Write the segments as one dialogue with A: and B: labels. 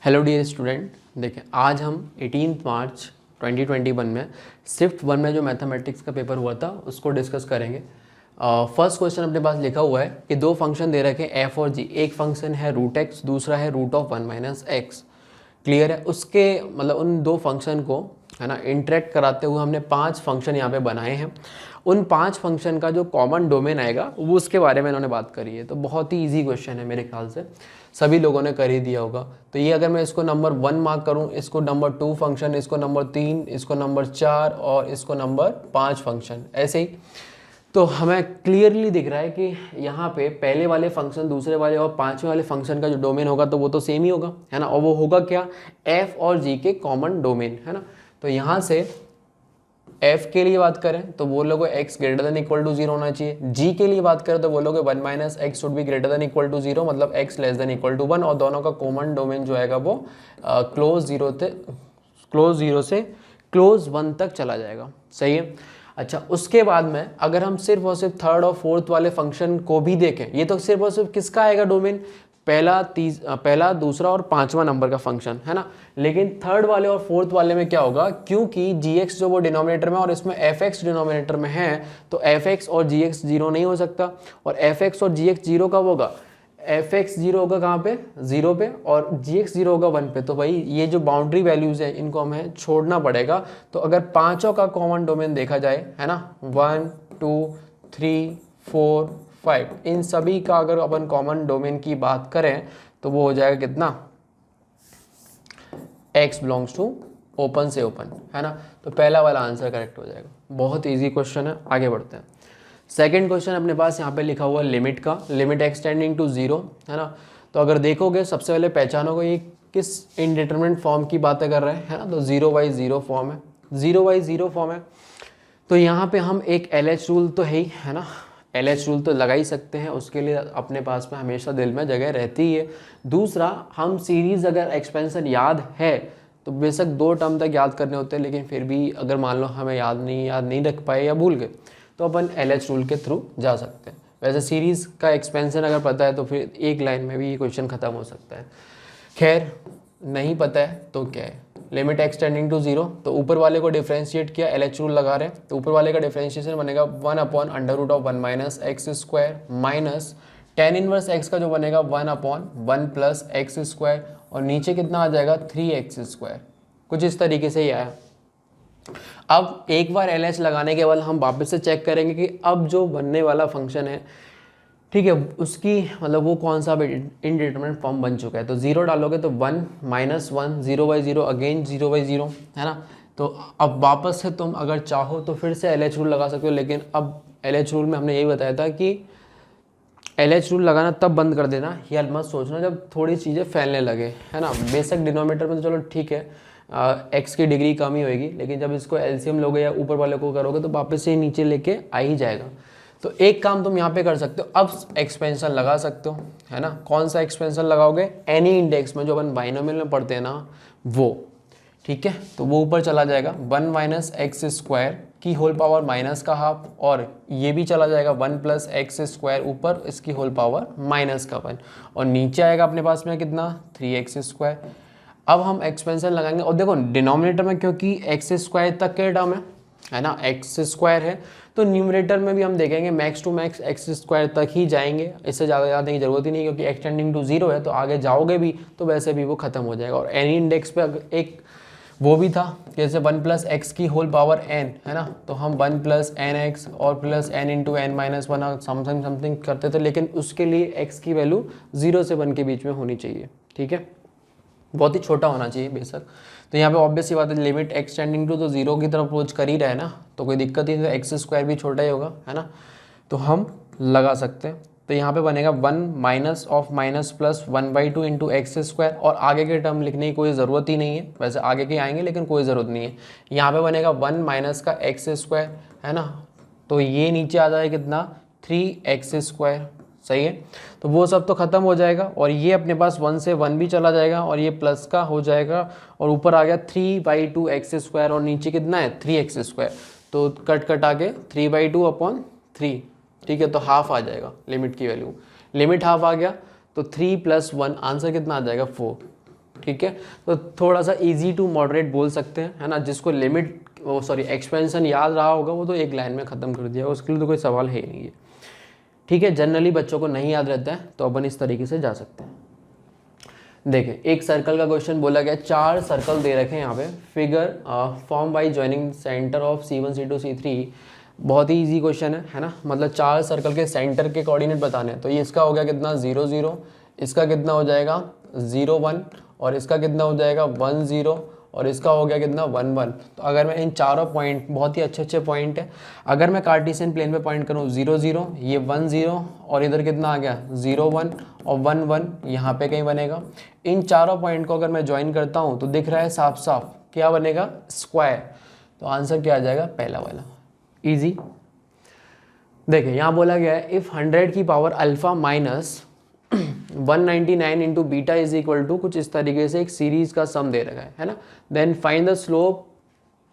A: Hello dear student, देखें आज हम 18 मार्च 2021 में शिफ्ट 1 में जो मैथमेटिक्स का पेपर हुआ था उसको डिस्कस करेंगे। फर्स्ट क्वेश्चन अपने पास लिखा हुआ है कि दो फंक्शन दे रखे हैं एफ और जी। एक फंक्शन है रूट एक्स, दूसरा है root of 1 minus x. Clear है? उसके मतलब उन दो फंक्शन को है ना इंटरेक्ट कराते हुए हमने 5 फंक्शन यहाँ पे बनाए हैं। उन 5 फंक्शन का जो कॉमन डोमेन आएगा वो उसके बारे में इन्होंने बात करी है। तो बहुत ही इजी क्वेश्चन है, मेरे ख्याल से सभी लोगों ने कर ही दिया होगा। तो ये अगर मैं इसको नंबर 1 मार्क करूँ, इसको नंबर 2 फंक्शन, इसको नंबर 3, इसको नंबर 4 और इसको नंबर 5 फंक्शन, ऐसे ही तो हमें क्लियरली दिख रहा है कि यहाँ पे पहले वाले फंक्शन, दूसरे वाले और पांचवें वाले फंक्शन का जो डोमेन होगा तो वो तो सेम ही होगा, है ना। और वो होगा क्या? एफ और जी के कॉमन डोमेन, है ना। तो यहाँ से एफ के लिए बात करें तो वो लोग x greater than equal to 0 होना चाहिए। जी के लिए बात करें तो वो लोग 1 minus x should be greater than equal to 0, मतलब x less than equal to 1। और दोनों का कॉमन डोमेन जो आएगा वो क्लोज जीरो से क्लोज 1 तक चला जाएगा। सही है। अच्छा, उसके बाद में अगर हम सिर्फ और सिर्फ थर्ड और फोर्थ वाले फंक्शन को भी देखें, ये तो सिर्फ और सिर्फ किसका आएगा डोमेन? पहला, दूसरा और पांचवा नंबर का फंक्शन, है ना। लेकिन थर्ड वाले और फोर्थ वाले में क्या होगा, क्योंकि gx जो वो डिनोमिनेटर में और इसमें fx डिनोमिनेटर में है, तो fx और gx 0 नहीं हो सकता। और fx और gx 0 कब होगा? fx 0 होगा कहाँ पे? 0 पे, और gx 0 होगा 1 पे। तो भाई ये जो बाउंड्री वैल्यूज है इनको हमें छोड़ना पड़ेगा। तो अगर पांचों का कॉमन डोमेन देखा जाए, है ना, 1 2 3 4 5, इन सभी का अगर अपन कॉमन डोमेन की बात करें तो वो हो जाएगा कितना? x बिलोंग्स टू ओपन से ओपन, है ना। तो पहला वाला आंसर करेक्ट हो जाएगा। बहुत इजी क्वेश्चन है, आगे बढ़ते हैं। सेकंड क्वेश्चन अपने पास यहाँ पे लिखा हुआ है लिमिट का, लिमिट एक्सटेंडिंग टू 0, है ना। तो अगर देखोगे सबसे पहले पहचानोगे ये किस इनडिटरमिनेट फॉर्म की बातें कर रहे हैं, है ना। तो 0/0 फॉर्म है, 0/0 फॉर्म है। तो यहाँ पे हम एक LH रूल तो है ही, है ना, LH रूल तो लगा ही सकते हैं। उसके लिए अपने पास में हमेशा दिल में जगह रहती ही है। दूसरा, हम सीरीज़ अगर एक्सपेंशन याद है तो बेशक 2 टर्म तक याद करने होते हैं, लेकिन फिर भी अगर मान लो हमें याद नहीं रख पाए या भूल गए तो अपन LH रूल के थ्रू जा सकते हैं। वैसे सीरीज़ का एक्सपेंशन अगर पता है तो फिर एक लाइन में भी ये क्वेश्चन ख़त्म हो सकता है। खैर, नहीं पता है तो क्या है, लिमिट एक्सटेंडिंग टू 0, तो ऊपर वाले को डिफ्रेंशिएट किया, LH रूल लगा रहे हैं, तो ऊपर वाले का डिफ्रेंशिएशन बनेगा 1/√1 minus x square minus tan inverse x का जो बनेगा 1/1 प्लस एक्स स्क्वायर, और नीचे कितना आ जाएगा 3x स्क्वायर। कुछ इस तरीके से ही आया। अब एक बार LH लगाने के बाद हम वापस से चेक करेंगे कि अब जो बनने वाला फंक्शन है, ठीक है, उसकी मतलब वो कौन सा इनडिटरमिनेट फॉर्म बन चुका है। तो 0 डालोगे तो 1 माइनस 1, 0/0 अगेन 0/0, है ना। तो अब वापस से तुम अगर चाहो तो फिर से LH रूल लगा सकते हो, लेकिन अब LH रूल में हमने यही बताया था कि LH रूल लगाना तब बंद कर देना, या मत सोचना जब थोड़ी चीज़ें फैलने लगे, है ना। बेशक डिनोमिनेटर में तो चलो ठीक है, एक्स की डिग्री कम ही होगी, लेकिन जब इसको LCM लोगे या ऊपर वाले को करोगे तो वापस से नीचे लेके आ ही जाएगा। तो एक काम तुम यहाँ पे कर सकते हो, अब एक्सपेंशन लगा सकते हो, है ना। कौन सा एक्सपेंशन लगाओगे? एनी इंडेक्स में जो अपन बाइनोमियल में पढ़ते हैं ना वो, ठीक है। तो वो ऊपर चला जाएगा 1 माइनस एक्स स्क्वायर की होल पावर माइनस का हाफ, और ये भी चला जाएगा 1 प्लस एक्स स्क्वायर ऊपर इसकी होल पावर माइनस का 1, और नीचे आएगा अपने पास में कितना 3x स्क्वायर। अब हम एक्सपेंशन लगाएंगे, और देखो डिनोमिनेटर में क्योंकि एक्स स्क्वायर तक के टर्म है ना, एक्स स्क्वायर है, तो न्यूमरेटर में भी हम देखेंगे max to max x square तक ही जाएंगे, इससे ज़्यादा जाने की जरूरत ही नहीं, क्योंकि एक्सटेंडिंग टू 0 है। तो आगे जाओगे भी तो वैसे भी वो खत्म हो जाएगा। और एनी इंडेक्स पे एक वो भी था, जैसे 1 प्लस एक्स की होल पावर n, है ना, तो हम 1 प्लस nx और plus n into n-1 something करते थे, लेकिन उसके लिए x की वैल्यू 0 से 1 के बीच में होनी चाहिए, ठीक है, बहुत ही छोटा होना चाहिए बेशक। तो यहाँ पे ऑब्वियस ही बात है, लिमिट एक्सटेंडिंग टू तो 0 की तरफ अप्रोच कर ही रहा है ना, तो कोई दिक्कत ही नहीं, तो एक्स स्क्वायर भी छोटा ही होगा, है ना। तो हम लगा सकते हैं। तो यहाँ पे बनेगा 1 minus of minus plus 1/2 into x square, और आगे के टर्म लिखने की कोई ज़रूरत ही नहीं है, वैसे आगे के आएंगे लेकिन कोई ज़रूरत नहीं है। यहाँ पे बनेगा 1 माइनस का एक्स स्क्वायर, है ना, तो ये नीचे आ जाएगा कितना 3x स्क्वायर। सही है, तो वो सब तो खत्म हो जाएगा, और ये अपने पास 1 से 1 भी चला जाएगा, और ये प्लस का हो जाएगा, और ऊपर आ गया 3/2 एक्स स्क्वायर, और नीचे कितना है 3x स्क्वायर। तो कट आके 3/2/3, ठीक है, तो हाफ आ जाएगा लिमिट की वैल्यू, लिमिट हाफ आ गया, तो 3 + 1 आंसर कितना आ जाएगा 4, ठीक है। तो थोड़ा सा इजी टू मॉडरेट बोल सकते हैं, है ना। जिसको लिमिट एक्सपेंशन याद रहा होगा वो तो एक लाइन में ख़त्म कर दिया, उसके लिए तो कोई सवाल है ही नहीं है, ठीक है। जनरली बच्चों को नहीं याद रहता है तो अपन इस तरीके से जा सकते हैं। देखिए एक सर्कल का क्वेश्चन बोला गया, 4 सर्कल दे रखे हैं यहाँ पे, figure form by joining centre of C1 C2 C3। बहुत ही इजी क्वेश्चन है ना। मतलब 4 सर्कल के सेंटर के कोऑर्डिनेट बताने हैं। तो ये इसका हो गया कितना 0 0, इसका कितना हो जाएगा 0 1, और इसका कितना हो जाएगा 1 0, और इसका हो गया कितना 1 1। तो अगर मैं इन चारों पॉइंट, बहुत ही अच्छे पॉइंट है, अगर मैं कार्टेशियन प्लेन पे पॉइंट करूँ 0 0, ये 1 0, और इधर कितना आ गया 0 1 और 1 1, यहाँ पे कहीं बनेगा। इन चारों पॉइंट को अगर मैं ज्वाइन करता हूँ तो दिख रहा है साफ साफ क्या बनेगा, स्क्वायर। तो आंसर क्या आ जाएगा, पहला वाला, इजी। देखिए यहाँ बोला गया है इफ़ 100 की power alpha minus 199 into beta is equal to, कुछ इस तरीके से एक सीरीज का सम दे रखा है ना। Then find the slope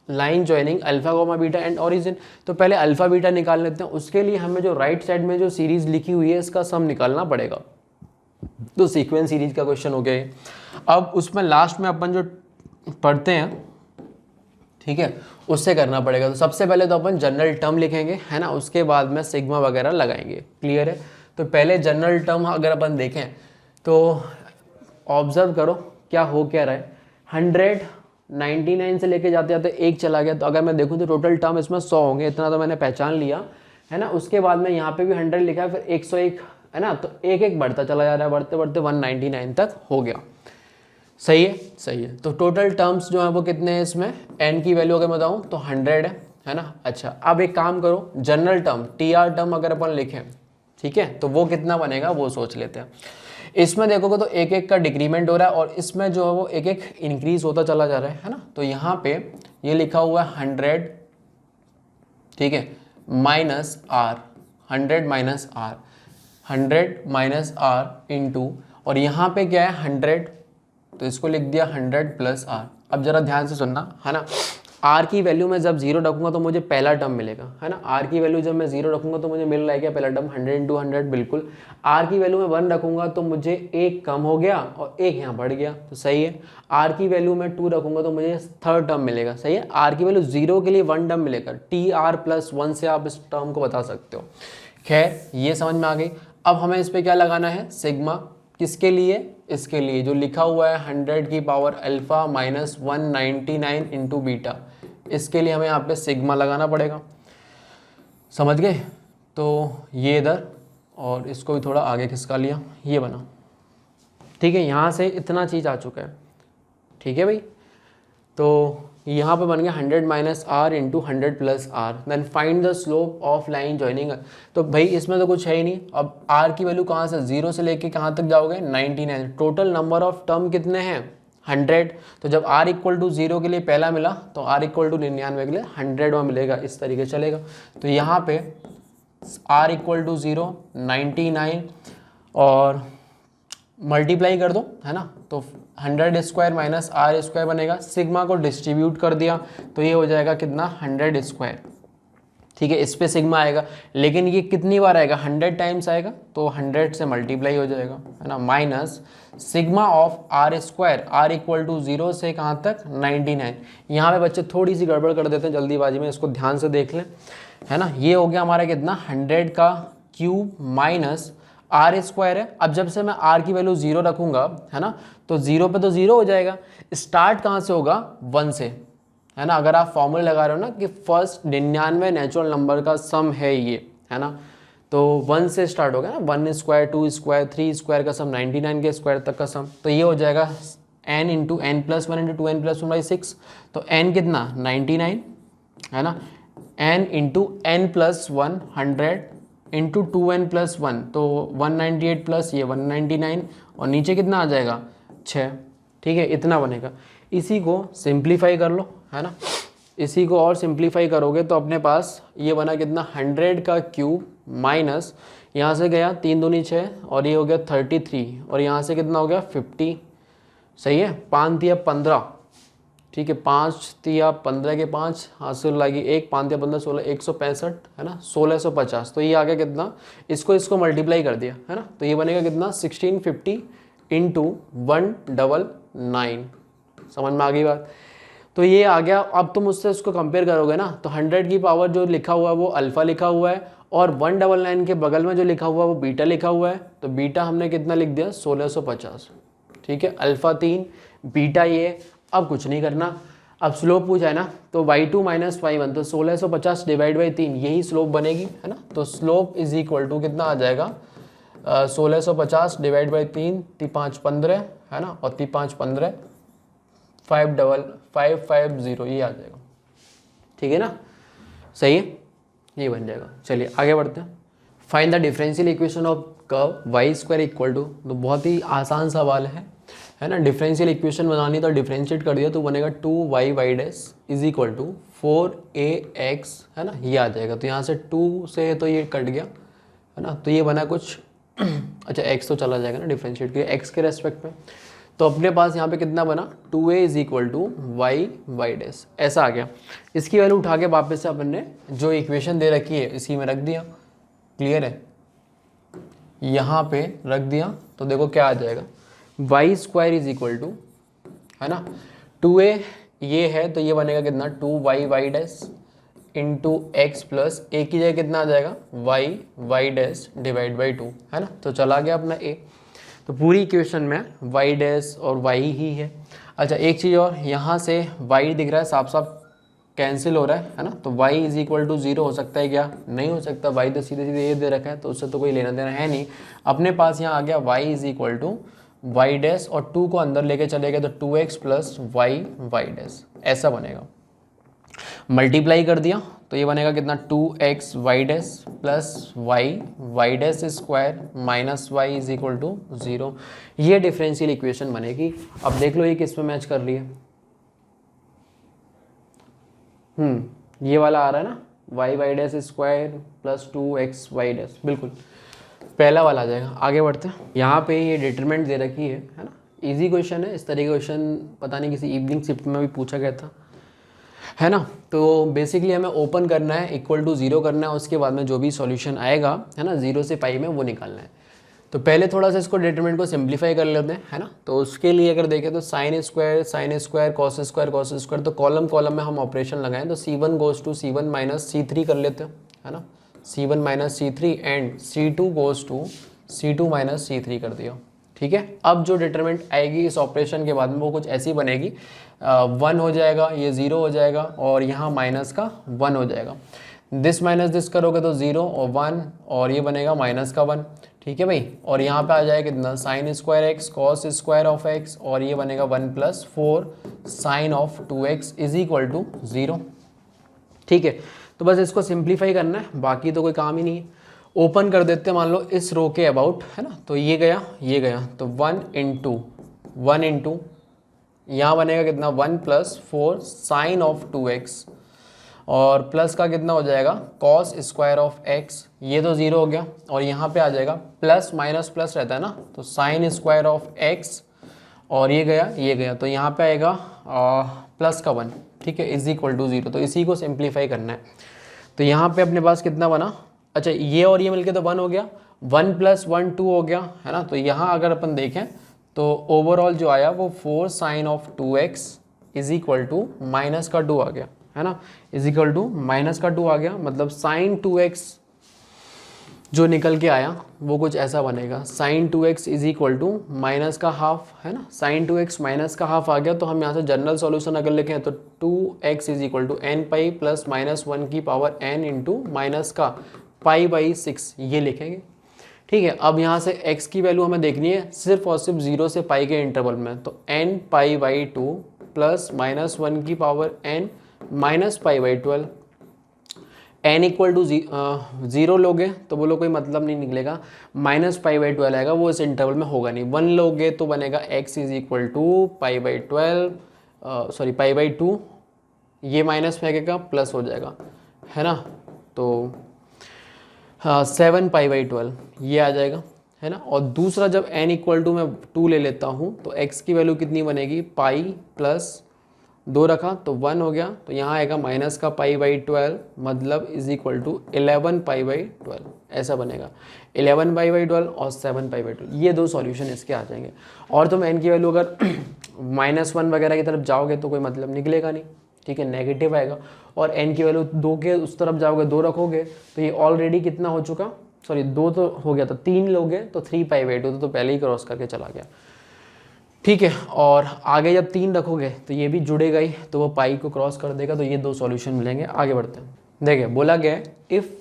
A: line joining alpha comma beta and origin. तो पहले अल्फा बीटा निकाल लेते हैं, उसके लिए हमें जो राइट साइड में जो सीरीज लिखी हुई है इसका सम निकालना पड़ेगा। तो सीक्वेंस सीरीज का क्वेश्चन हो गया है। अब उसमें लास्ट में अपन जो पढ़ते हैं, ठीक है, उससे करना पड़ेगा। तो सबसे पहले तो अपन जनरल टर्म लिखेंगे, है ना, उसके बाद में सिग्मा वगैरह लगाएंगे, क्लियर है। तो पहले जनरल टर्म अगर अपन देखें तो ऑब्जर्व करो क्या हो क्या रहा है। 199 से लेके जाते जाते एक चला गया, तो अगर मैं देखूं तो टोटल टर्म इसमें 100 होंगे, इतना तो मैंने पहचान लिया, है ना। उसके बाद में यहाँ पे भी 100 लिखा है, फिर 101, है ना। तो एक एक बढ़ता चला जा रहा है, बढ़ते बढ़ते 199 तक हो गया। सही है, सही है। तो टोटल टर्म्स जो है वो कितने हैं इसमें, n की वैल्यू अगर बताऊँ तो 100 है ना। अच्छा अब एक काम करो, जनरल टर्म TR टर्म अगर अपन लिखें, ठीक है, तो वो कितना बनेगा वो सोच लेते हैं। इसमें देखोगे तो एक एक का डिक्रीमेंट हो रहा है, और इसमें जो है वो एक एक इंक्रीज होता चला जा रहा है ना। तो यहाँ पे ये लिखा हुआ है 100, ठीक है, minus R, 100 minus R, 100 minus R into, और यहाँ पे क्या है 100, तो इसको लिख दिया 100 प्लस R। अब जरा ध्यान से सुनना, है ना। R की वैल्यू में जब 0 रखूंगा तो मुझे पहला टर्म मिलेगा, है ना। R की वैल्यू जब मैं 0 रखूंगा तो मुझे मिल रहा है क्या, पहला टर्म 100 इंटू 100, बिल्कुल। R की वैल्यू में 1 रखूंगा तो मुझे एक कम हो गया और एक यहाँ बढ़ गया, तो सही है। R की वैल्यू में 2 रखूंगा तो मुझे थर्ड टर्म मिलेगा, सही है। R की वैल्यू 0 के लिए 1 टर्म मिलेगा, TR प्लस 1 से आप इस टर्म को बता सकते हो। खैर ये समझ में आ गई। अब हमें इस पर क्या लगाना है, सिग्मा, किसके लिए, इसके लिए जो लिखा हुआ है 100 की power alpha minus 199 into beta, इसके लिए हमें यहाँ पे सिग्मा लगाना पड़ेगा, समझ गए। तो ये इधर, और इसको भी थोड़ा आगे खिसका लिया, ये बना, ठीक है। यहाँ से इतना चीज़ आ चुका है, ठीक है भाई। तो यहाँ पे बन गया 100 minus R into 100 plus R। Then find the slope of line joining. तो भाई इसमें तो कुछ है ही नहीं। अब R की वैल्यू कहाँ से, 0 से लेके कहाँ तक जाओगे, 99। टोटल नंबर ऑफ टर्म कितने हैं, 100। तो जब R इक्वल टू 0 के लिए पहला मिला तो R इक्वल टू 99 के लिए 100 में मिलेगा, इस तरीके चलेगा। तो यहाँ पे R इक्वल टू 0, 99 और मल्टीप्लाई कर दो, है ना। तो 100 स्क्वायर माइनस R स्क्वायर बनेगा। सिग्मा को डिस्ट्रीब्यूट कर दिया तो ये हो जाएगा कितना, 100 स्क्वायर, ठीक है। इस पे सिग्मा आएगा, लेकिन ये कितनी बार आएगा, 100 टाइम्स आएगा, तो 100 से मल्टीप्लाई हो जाएगा, है ना। Minus sigma of R square, R equal to 0 से कहाँ तक, 99। यहाँ पे बच्चे थोड़ी सी गड़बड़ कर देते हैं जल्दीबाजी में, इसको ध्यान से देख लें, है ना। ये हो गया हमारा कितना, 100 का क्यूब माइनस R स्क्वायर है। अब जब से मैं R की वैल्यू 0 रखूंगा, है ना, तो 0 पे तो 0 हो जाएगा। स्टार्ट कहाँ से होगा, 1 से, है ना। अगर आप फॉर्मूले लगा रहे हो ना कि फर्स्ट 99 नेचुरल नंबर का सम है ये, है ना, तो 1 से स्टार्ट होगा ना, 1 स्क्वायर, 2 स्क्वायर, 3 स्क्वायर का सम, 99 के स्क्वायर तक का सम। तो ये हो जाएगा n into n plus 1 into 2n plus 1/6। तो n कितना, 99, है ना। n into n plus 1 100 into 2n plus 1, तो 198 प्लस ये 199, और नीचे कितना आ जाएगा, 6, ठीक है। इतना बनेगा। इसी को सिंप्लीफाई कर लो, है ना। इसी को और सिंप्लीफाई करोगे तो अपने पास ये बना कितना, 100 का क्यूब माइनस, यहाँ से गया 3 दूनी 6, और ये हो गया 33, और यहाँ से कितना हो गया 50, सही है। 5 दिया 15, ठीक है, 5 दिया 15 के 5 हासिल लगी 1, 5 दिया 15 16, 165, है ना, 1650। तो ये आ गया कितना, इसको मल्टीप्लाई कर दिया, है ना। तो ये बनेगा कितना, 1650 इंटू 1 9। समझ में आ गई बात। तो ये आ गया। अब तुम उससे उसको कंपेयर करोगे ना, तो 100 की पावर जो लिखा हुआ है वो अल्फ़ा लिखा हुआ है, और 199 के बगल में जो लिखा हुआ है वो बीटा लिखा हुआ है। तो बीटा हमने कितना लिख दिया, 1650। ठीक है, अल्फ़ा 3, बीटा ये। अब कुछ नहीं करना, अब स्लोप पूछा है ना, तो y2 माइनस y1, तो 1650 डिवाइड बाई 3 यही स्लोप बनेगी, है ना। तो स्लोप इज इक्वल टू कितना आ जाएगा, 1650 डिवाइड बाई 3, 3×5 15, है ना, और 3×5 15, 550 ये आ जाएगा। ठीक है ना, सही है, ये बन जाएगा। चलिए आगे बढ़ते हैं। Find the differential equation of curve y square equal to, तो बहुत ही आसान सवाल है ना। डिफरेंशियल इक्वेशन बनानी तो डिफरेंशिएट कर दिया तो बनेगा 2y dash is equal to 4ax, है ना, ये आ जाएगा। तो यहाँ से 2 से तो ये कट गया, है ना, तो ये बना कुछ अच्छा x तो चला जाएगा ना डिफरेंशिएट के x के रेस्पेक्ट में। तो अपने पास यहाँ पे कितना बना, 2a is equal to y dash, ऐसा आ गया। इसकी वैल्यू उठा के वापस से अपन ने जो इक्वेशन दे रखी है इसी में रख दिया। क्लियर है, यहाँ पे रख दिया तो देखो क्या आ जाएगा, y square is equal to, है ना, 2a ये है तो ये बनेगा कितना, 2y dash into x plus a की जगह कितना आ जाएगा, y डैश डिवाइड बाई 2, है ना। तो चला गया अपना a। तो पूरी इक्वेशन में y डैश और y ही है। अच्छा एक चीज़ और, यहाँ से y दिख रहा है साफ साफ कैंसिल हो रहा है ना। तो y इज इक्वल टू 0 हो सकता है क्या, नहीं हो सकता। y तो सीधे सीधे ये दे रखा है तो उससे तो कोई लेना देना है नहीं। अपने पास यहाँ आ गया y is equal to y dash, और 2 को अंदर लेके चले गए तो 2x प्लस वाई डैश, ऐसा बनेगा। मल्टीप्लाई कर दिया तो ये बनेगा कितना, 2x y dash plus y dash square minus y is equal to 0। ये डिफरेंशियल इक्वेशन बनेगी। अब देख लो ये किस में मैच कर रही है, ये वाला आ रहा है ना, y dash square plus 2x y dash, बिल्कुल पहला वाला आ जाएगा। आगे बढ़ते हैं। यहाँ पे ये डिटरमिनेंट दे रखी है ना, इजी क्वेश्चन है। इस तरह का क्वेश्चन पता नहीं किसी इवनिंग शिफ्ट में भी पूछा गया था, है ना। तो बेसिकली हमें ओपन करना है, इक्वल टू 0 करना है, उसके बाद में जो भी सॉल्यूशन आएगा, है ना, 0 से पाई में वो निकालना है। तो पहले थोड़ा सा इसको डिटरमिनेंट को सिंप्लीफाई कर लेते हैं, है ना। तो उसके लिए अगर देखें तो साइन स्क्वायर कॉस स्क्वायर, तो कॉलम में हम ऑपरेशन लगाएं तो c1 goes to c1 minus c3 कर लेते हैं, है ना, c1 minus c3 and c2 goes to c2 minus c3 कर दिया। ठीक है, अब जो डिटरमिनेंट आएगी इस ऑपरेशन के बाद में वो कुछ ऐसी बनेगी, 1 हो जाएगा, ये 0 हो जाएगा, और यहाँ माइनस का 1 हो जाएगा। दिस माइनस दिस करोगे तो 0 और 1, और ये बनेगा माइनस का 1। ठीक है भाई, और यहाँ पे आ जाएगा कितना, sine square x cos square of x, और ये बनेगा 1 plus 4 sine of 2x is equal to 0। ठीक है, तो बस इसको सिंप्लीफाई करना है, बाकी तो कोई काम ही नहीं है। ओपन कर देते हैं मान लो इस रो के अबाउट, है ना, तो ये गया तो 1 इंटू यहाँ बनेगा कितना, 1 प्लस 4 साइन ऑफ 2x, और प्लस का कितना हो जाएगा, कॉस स्क्वायर ऑफ एक्स, ये तो 0 हो गया, और यहाँ पे आ जाएगा प्लस माइनस प्लस रहता है ना, तो साइन स्क्वायर ऑफ एक्स, और ये गया तो यहाँ पे आएगा प्लस का 1। ठीक है, इज इक्वल टू 0। तो इसी को सिंप्लीफाई करना है। तो यहाँ पे अपने पास कितना बना, अच्छा ये और ये मिलके तो 1 हो गया, 1 प्लस 1 2 हो गया, है ना। तो यहाँ अगर अपन देखें तो ओवरऑल जो आया वो 4 sine of 2x is equal to minus का 2 आ गया, है ना, इज इक्वल टू माइनस का 2 आ गया। मतलब साइन 2x जो निकल के आया वो कुछ ऐसा बनेगा, sine 2x is equal to minus का हाफ, है ना, साइन 2x माइनस का हाफ आ गया। तो हम यहाँ से जनरल सॉल्यूशन अगर लिखें तो 2x is equal to n pi plus minus 1 की पावर n इंटू माइनस का पाई बाई 6 ये लिखेंगे। ठीक है, अब यहाँ से x की वैल्यू हमें देखनी है सिर्फ और सिर्फ 0 से पाई के इंटरवल में, तो n pi by 2 plus minus 1 की power n minus pi by 12, n equal to 0 लोगे तो बोलो कोई मतलब नहीं निकलेगा, माइनस पाई बाई 12 आएगा, वो इस इंटरवल में होगा नहीं। 1 लोगे तो बनेगा x is equal to pi by 12 sorry pi by 2, ये माइनस फेंकेगा प्लस हो जाएगा, है ना, तो 7 पाई बाई 12 ये आ जाएगा, है ना। और दूसरा जब n इक्वल टू मैं 2 ले लेता हूँ तो x की वैल्यू कितनी बनेगी, पाई प्लस 2 रखा तो 1 हो गया, तो यहाँ आएगा माइनस का पाई बाई 12, मतलब is equal to 11 pi by 12, ऐसा बनेगा 11 पाई बाई 12 और 7 पाई बाई 12, ये दो सॉल्यूशन इसके आ जाएंगे। और तुम n की वैल्यू अगर -1 वगैरह की तरफ जाओगे तो कोई मतलब निकलेगा नहीं, ठीक है, नेगेटिव आएगा। और n की वैल्यू 2 के उस तरफ जाओगे, 2 रखोगे तो ये ऑलरेडी कितना हो चुका, सॉरी 2 तो हो गया था, 3 लोगे तो 3π/2 तो पहले ही क्रॉस करके चला गया, ठीक है। और आगे जब 3 रखोगे तो ये भी जुड़ेगा ही, तो वो पाई को क्रॉस कर देगा, तो ये 2 सॉल्यूशन मिलेंगे। आगे बढ़ते हैं। देखिए बोला गया है इफ़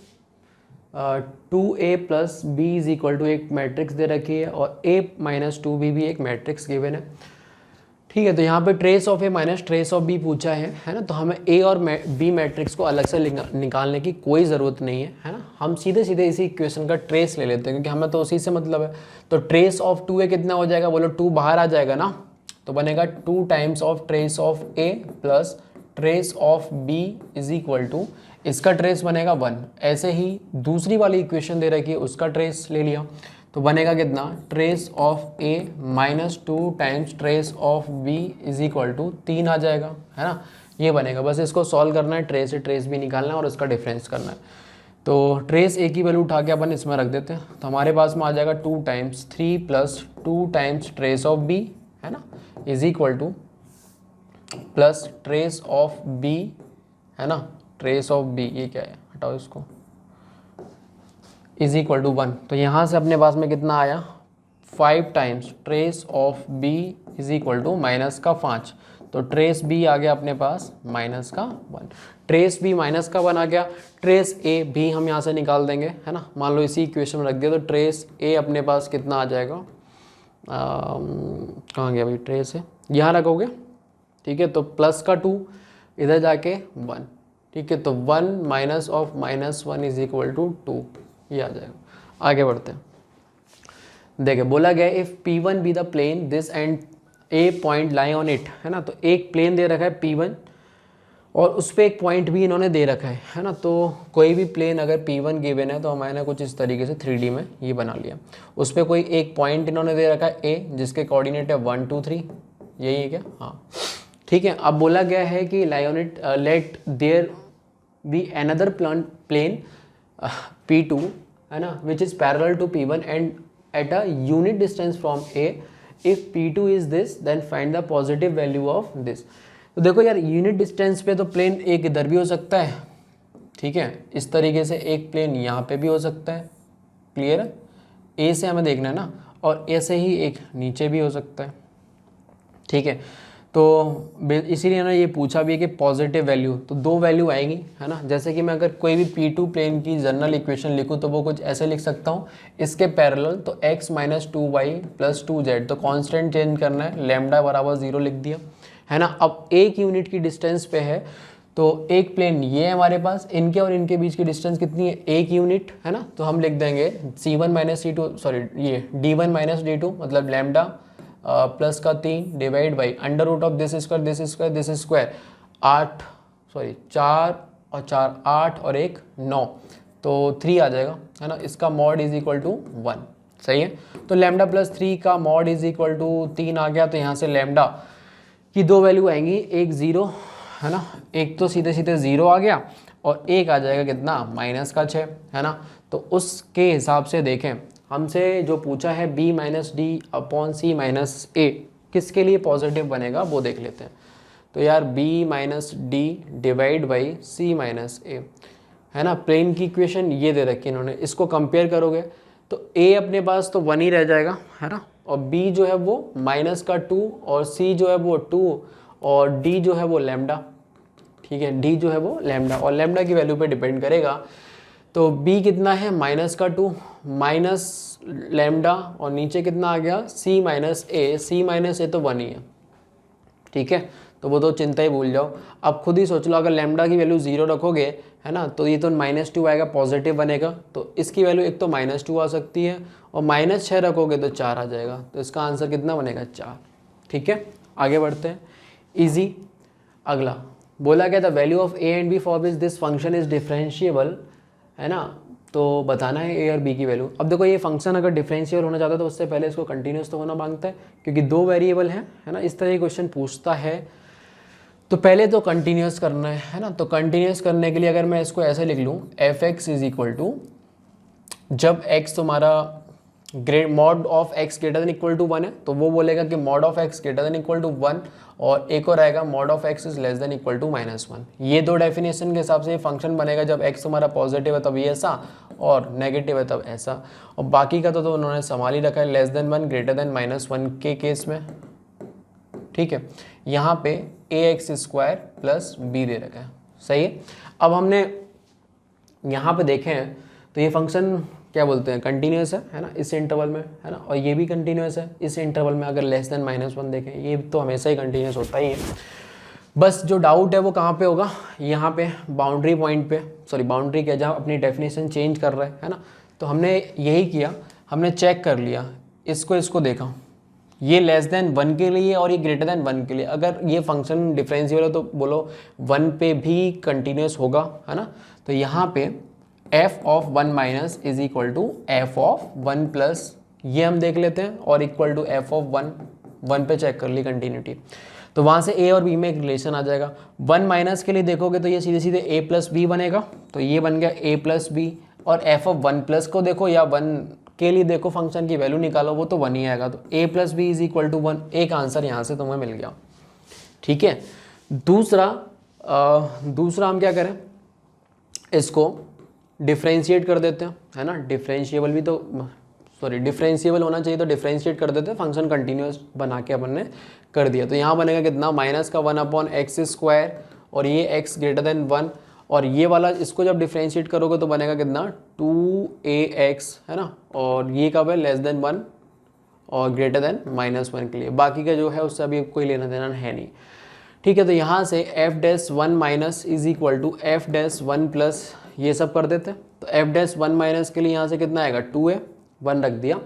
A: 2a + b = एक मैट्रिक्स दे रखी है और a - 2b भी एक मैट्रिक्स गिवन है, ठीक है। तो यहाँ पे trace of a - trace of b पूछा है ना, तो हमें a और b मैट्रिक्स को अलग से निकालने की कोई ज़रूरत नहीं है ना, हम सीधे सीधे इसी इक्वेशन का ट्रेस ले लेते हैं क्योंकि हमें तो उसी से मतलब है। तो ट्रेस ऑफ 2a कितना हो जाएगा, बोलो 2 बाहर आ जाएगा ना, तो बनेगा 2 times of trace of a plus trace of b = इसका ट्रेस बनेगा 1। ऐसे ही दूसरी वाली इक्वेशन दे रखी है उसका ट्रेस ले लिया तो बनेगा कितना, trace of a - 2 times trace of b = 3 आ जाएगा, है ना, ये बनेगा। बस इसको सॉल्व करना है, ट्रेस से ट्रेस भी निकालना है और उसका डिफरेंस करना है। तो ट्रेस a की वैल्यू उठा के अपन इसमें रख देते हैं, तो हमारे पास में आ जाएगा 2 times 3 + 2 times trace of b, है ना, = प्लस ट्रेस ऑफ b, है ना, ट्रेस ऑफ b, ये क्या है, हटाओ इसको, = 1। तो यहाँ से अपने पास में कितना आया, 5 टाइम्स ट्रेस ऑफ b = -5। तो ट्रेस b आ गया अपने पास -1, ट्रेस b -1 आ गया। ट्रेस a भी हम यहाँ से निकाल देंगे, है ना, मान लो इसी इक्वेशन में रख दिया, तो ट्रेस a अपने पास कितना आ जाएगा, कहाँ गया भाई ट्रेस है, यहाँ रखोगे, ठीक है। तो प्लस का 2 इधर जाके 1, ठीक है, तो 1 - ऑफ -1 = 2, ये आ जाएगा। आगे बढ़ते हैं। देखिए बोला गया if P1 be the plane this and a point lie on it, है ना, तो एक प्लेन दे रखा है P1 और उस पर एक पॉइंट भी इन्होंने दे रखा है ना। तो कोई भी प्लेन अगर P1 गिवन है तो हमारे कुछ इस तरीके से 3D में ये बना लिया, उस पर कोई एक पॉइंट इन्होंने दे रखा है A जिसके कोऑर्डिनेट है 1 2 3, यही है क्या, हाँ, ठीक है। अब बोला गया है कि lie on it let there be another plane P2, है ना, which is parallel to P1 and at a unit distance from A, if P2 is this then find the positive value of this. तो देखो यार unit distance पे तो plane एक इधर भी हो सकता है, ठीक है, इस तरीके से एक प्लेन यहाँ पे भी हो सकता है, क्लियर है, ए से हमें देखना है ना, और ऐसे ही एक नीचे भी हो सकता है, ठीक है। तो इसीलिए ना ये पूछा भी है कि पॉजिटिव वैल्यू, तो 2 वैल्यू आएगी, है ना। जैसे कि मैं अगर कोई भी P2 प्लेन की जनरल इक्वेशन लिखूँ तो वो कुछ ऐसे लिख सकता हूँ, इसके पैरेलल तो x - 2y + 2z, तो कांस्टेंट चेंज करना है, लैम्डा = 0 लिख दिया, है ना। अब एक यूनिट की डिस्टेंस पे है तो एक प्लेन ये है हमारे पास, इनके और इनके बीच की डिस्टेंस कितनी है, 1 यूनिट, है ना। तो हम लिख देंगे C1 - C2 सॉरी ये D1 - D2 मतलब लैम्डा प्लस का 3 divide by √ of this square 8 sorry 4 और 4 8 और 1 9, तो 3 आ जाएगा, है ना। इसका मॉड = 1, सही है। तो लैम्डा + 3 का मॉड = 3 आ गया, तो यहाँ से लैम्डा की 2 वैल्यू आएंगी, एक 0, है ना, एक तो सीधे सीधे 0 आ गया और एक आ जाएगा कितना -6, है ना। तो उसके हिसाब से देखें, हमसे जो पूछा है b - d/c - a किसके लिए पॉजिटिव बनेगा वो देख लेते हैं। तो यार b - d divide by c - a, है ना। प्लेन की इक्वेशन ये दे रखी है इन्होंने, इसको कंपेयर करोगे तो a अपने पास तो 1 ही रह जाएगा, है ना, और b जो है वो -2 और c जो है वो 2 और d जो है वो लैम्डा, ठीक है, d जो है वो लैम्डा, और लैम्डा की वैल्यू पे डिपेंड करेगा। तो b कितना है -2 माइनस लैम्डा और नीचे कितना आ गया c - a तो 1 ही है, ठीक है। तो वो तो चिंता ही भूल जाओ। अब खुद ही सोच लो, अगर लैम्डा की वैल्यू 0 रखोगे, है ना, तो ये तो -2 आएगा, पॉजिटिव बनेगा, तो इसकी वैल्यू एक तो -2 आ सकती है और -6 रखोगे तो 4 आ जाएगा, तो इसका आंसर कितना बनेगा 4, ठीक है। आगे बढ़ते हैं, ईजी। अगला बोला गया the value of a and b for which this function is differentiable, है ना, तो बताना है a और b की वैल्यू। अब देखो ये फंक्शन अगर डिफरेंशिएबल होना चाहता है तो उससे पहले इसको कंटिन्यूस तो होना मांगता है, क्योंकि 2 वेरिएबल हैं, है ना, इस तरह के क्वेश्चन पूछता है, तो पहले तो कंटिन्यूस करना है ना। तो कंटिन्यूस करने के लिए अगर मैं इसको ऐसे लिख लूँ, f(x) = जब x तुम्हारा great mod of x greater than equal to 1 है, तो वो बोलेगा कि mod of x greater than equal to 1, और एक और आएगा mod of x is less than equal to -1। ये दो डेफिनेशन के हिसाब से ये फंक्शन बनेगा, जब एक्स हमारा पॉजिटिव है तब ये ऐसा और नेगेटिव है तब ऐसा, और बाकी का तो उन्होंने संभाल ही रखा है लेस देन 1 ग्रेटर देन -1 के केस में। ठीक है, यहाँ पे ax² प्लस b दे रखा है, सही है। अब हमने यहाँ पे देखे हैं तो ये फंक्शन क्या बोलते हैं, कंटिन्यूस है ना, इस इंटरवल में, है ना, और ये भी कंटिन्यूस है इस इंटरवल में। अगर लेस देन -1 देखें, ये तो हमेशा ही कंटिन्यूस होता ही है। बस जो डाउट है वो कहाँ पे होगा, यहाँ पे बाउंड्री पॉइंट पे, सॉरी बाउंड्री क्या, जहाँ अपनी डेफिनेशन चेंज कर रहे हैं, है ना। तो हमने यही किया, हमने चेक कर लिया, इसको देखा, ये लेस देन 1 के लिए और ये ग्रेटर देन 1 के लिए। अगर ये फंक्शन डिफरेंशियल हो तो बोलो 1 पे भी कंटिन्यूस होगा, है ना। तो यहाँ पे f of 1 minus is equal to f of 1 plus, ये हम देख लेते हैं, और इक्वल टू एफ ऑफ 1 पे चेक कर ली कंटिन्यूटी। तो वहाँ से a और b में एक रिलेशन आ जाएगा। 1 माइनस के लिए देखोगे तो ये सीधे सीधे a प्लस बी बनेगा, तो ये बन गया a प्लस बी। और एफ ऑफ 1 प्लस को देखो या 1 के लिए देखो, फंक्शन की वैल्यू निकालो, वो तो 1 ही आएगा, तो a plus b is equal to 1। एक आंसर यहाँ से तुम्हें मिल गया। ठीक है, दूसरा हम क्या करें, इसको डिफ्रेंशिएट कर देते हैं, है ना। डिफरेंशिएबल भी तो, सॉरी डिफरेंशिएबल होना चाहिए, तो डिफरेंशिएट कर देते हैं, फंक्शन कंटिन्यूस बना के अपन ने कर दिया। तो यहाँ बनेगा कितना, -1/x², और ये x ग्रेटर देन 1, और ये वाला इसको जब डिफरेंशिएट करोगे तो बनेगा कितना 2ax, है ना, और ये कब है, लेस देन 1 और ग्रेटर देन -1 के लिए। बाकी का जो है उससे अभी कोई लेना देना है नहीं। ठीक है, तो यहाँ से f'1 minus is equal to f'1 plus, ये सब कर देते हैं। तो f'1 माइनस के लिए यहाँ से कितना आएगा 2a, 1 रख दिया,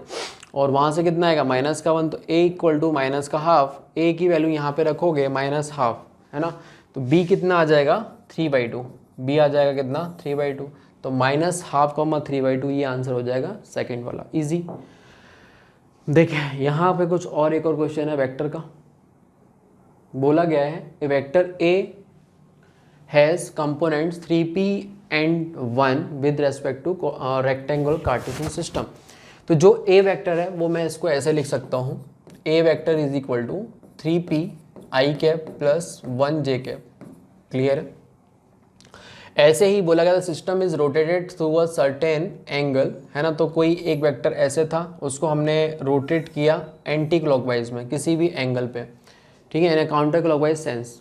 A: और वहाँ से कितना आएगा -1, तो a इक्वल टू -½ a की वैल्यू यहाँ पे रखोगे -½ है ना। तो b कितना आ जाएगा 3/2, b आ जाएगा कितना 3/2, तो -½ 3/2, ये आंसर हो जाएगा सेकेंड वाला, इजी। देखिए यहाँ पे कुछ और, एक और क्वेश्चन है वेक्टर का। बोला गया है a vector a has components 3p and 1 with respect to rectangular Cartesian system. तो जो a वेक्टर है वो मैं इसको ऐसे लिख सकता हूँ, a vector is equal to 3p i plus 1j। Clear है। ऐसे ही बोला गया था system is rotated through a certain angle, है ना। तो कोई एक वेक्टर ऐसे था, उसको हमने रोटेट किया एंटी क्लॉकवाइज में किसी भी एंगल पे, ठीक है, इन काउंटर क्लॉकवाइज सेंस।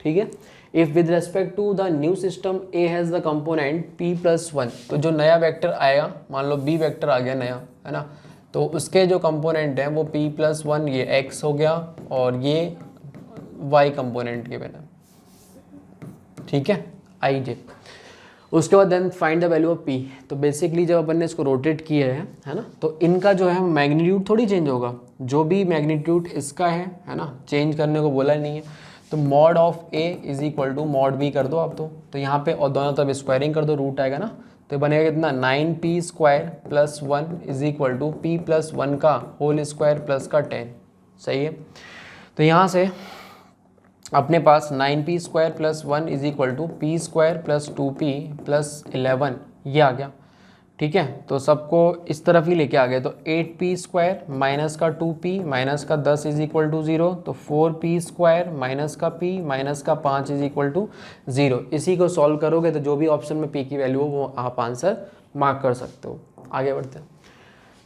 A: ठीक है, if with respect to the new system a has the component p+1, तो जो नया वेक्टर आएगा, मान लो b वेक्टर आ गया नया, है ना, तो उसके जो कंपोनेंट हैं वो p+1, ये x हो गया, और ये y कंपोनेंट के बिना, ठीक है, ij। उसके बाद then find the value of p। तो बेसिकली जब अपन ने इसको रोटेट किया है ना, तो इनका जो है मैग्नीट्यूड थोड़ी चेंज होगा, जो भी मैग्नीट्यूड इसका है ना, चेंज करने को बोला नहीं है। तो mod of a is equal to mod b कर दो आप, तो यहाँ पे और दोनों तरफ स्क्वायरिंग कर दो, रूट आएगा ना, तो बनेगा कितना 9p² plus 1 is equal to p+1 का होल स्क्वायर प्लस का 10। सही है, तो यहाँ से अपने पास 9p² plus 1 is equal to p² plus 2p plus 11, ये आ गया। ठीक है, तो सबको इस तरफ ही लेके आ गए, तो 8p² माइनस का 2p माइनस का 10 इज इक्वल टू 0, तो 4p² माइनस का p माइनस का 5 इज इक्वल टू 0। इसी को सॉल्व करोगे तो जो भी ऑप्शन में p की वैल्यू हो वो आप आंसर मार्क कर सकते हो। आगे बढ़ते हैं।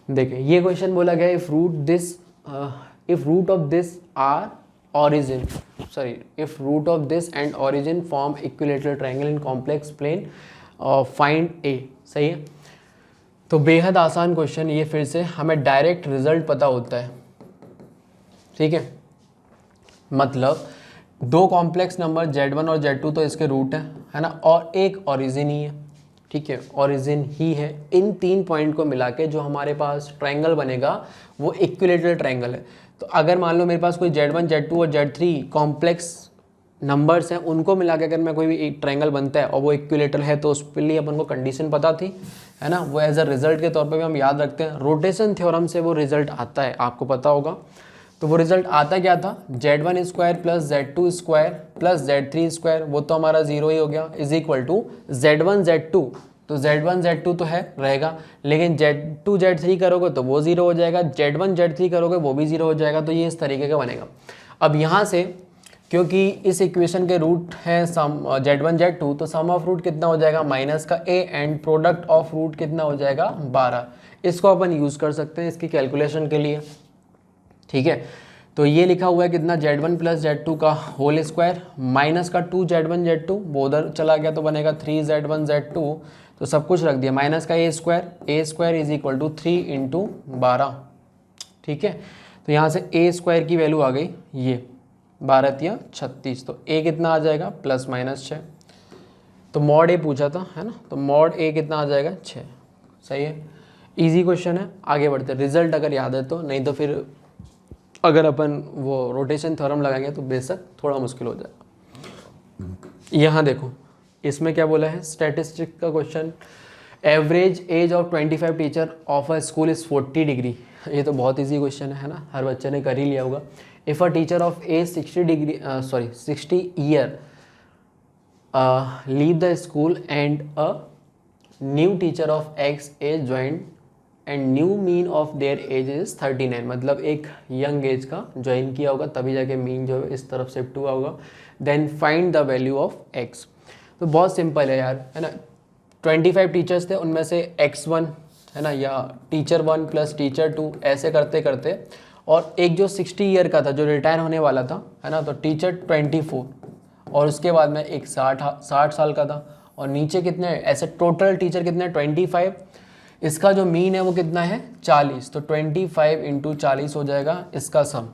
A: देखिए ये क्वेश्चन बोला गया if root of this are origin, sorry, if root of this and origin form equilateral triangle in complex plane, find a। सही है, तो बेहद आसान क्वेश्चन ये, फिर से हमें डायरेक्ट रिजल्ट पता होता है। ठीक है, मतलब दो कॉम्प्लेक्स नंबर z1 और z2 तो इसके रूट है ना, और एक ओरिजिन ही है। ठीक है, ओरिजिन ही है। इन 3 पॉइंट को मिला के जो हमारे पास ट्रायंगल बनेगा वो इक्विलेटरल ट्रायंगल है। तो अगर मान लो मेरे पास कोई z1 z2 और z3 कॉम्प्लेक्स नंबर्स हैं, उनको मिला के अगर मैं कोई भी एक ट्रायंगल बनता है और वो इक्विलेटरल है, तो उसके लिए अपन को कंडीशन पता थी, है ना, वो एज अ रिजल्ट के तौर पे भी हम याद रखते हैं। रोटेशन थ्योरम से वो रिजल्ट आता है, आपको पता होगा। तो वो रिजल्ट आता क्या था, z1² plus z2² plus z3², वो तो हमारा 0 ही हो गया, is equal to z1 z2 तो Z1 Z2 तो है रहेगा, लेकिन Z2 Z3 करोगे तो वो 0 हो जाएगा, Z1 Z3 करोगे वो भी 0 हो जाएगा। तो ये इस तरीके का बनेगा। अब यहाँ से क्योंकि इस इक्वेशन के रूट है सम Z1 Z2, तो सम ऑफ रूट कितना हो जाएगा माइनस का a and product of root कितना हो जाएगा 12। इसको अपन यूज़ कर सकते हैं इसकी कैलकुलेशन के लिए, ठीक है। तो ये लिखा हुआ है कितना Z1 प्लस Z2 का होल स्क्वायर माइनस का 2Z1 Z2, वो उधर चला गया तो बनेगा 3Z1 Z2, तो सब कुछ रख दिया माइनस का a square is equal to 3 into 12, ठीक है। तो यहाँ से a स्क्वायर की वैल्यू आ गई ये 12 या 36, तो a कितना आ जाएगा प्लस माइनस 6। तो मॉड a पूछा था है ना, तो मॉड a कितना आ जाएगा 6। सही है, इजी क्वेश्चन है। आगे बढ़ते हैं, रिजल्ट अगर याद है तो, नहीं तो फिर अगर अपन वो रोटेशन थ्योरम लगाएंगे तो बेशक थोड़ा मुश्किल हो जाएगा। यहाँ देखो इसमें क्या बोला है, स्टैटिस्टिक का question, average age of 25 teacher of a school is 40 degree. ये तो बहुत इजी क्वेश्चन है ना, हर बच्चे ने कर ही लिया होगा। If a teacher of age 60 year leave the school and a new teacher of x age join and new mean of their age is 39, मतलब एक यंग एज का ज्वाइन किया होगा तभी जाके मीन जो है इस तरफ शिफ्ट हुआ होगा। Then find the value of x. तो बहुत सिंपल है यार, है ना। 25 टीचर्स थे, उनमें से x1 है ना, या टीचर 1 प्लस टीचर 2 ऐसे करते करते, और एक जो 60 ईयर का था जो रिटायर होने वाला था है ना, तो टीचर 24, और उसके बाद में एक 60 साल का था, और नीचे कितने ऐसे टोटल टीचर कितने 25, इसका जो मीन है वो कितना है 40, तो 25 इंटू 40 हो जाएगा इसका सम,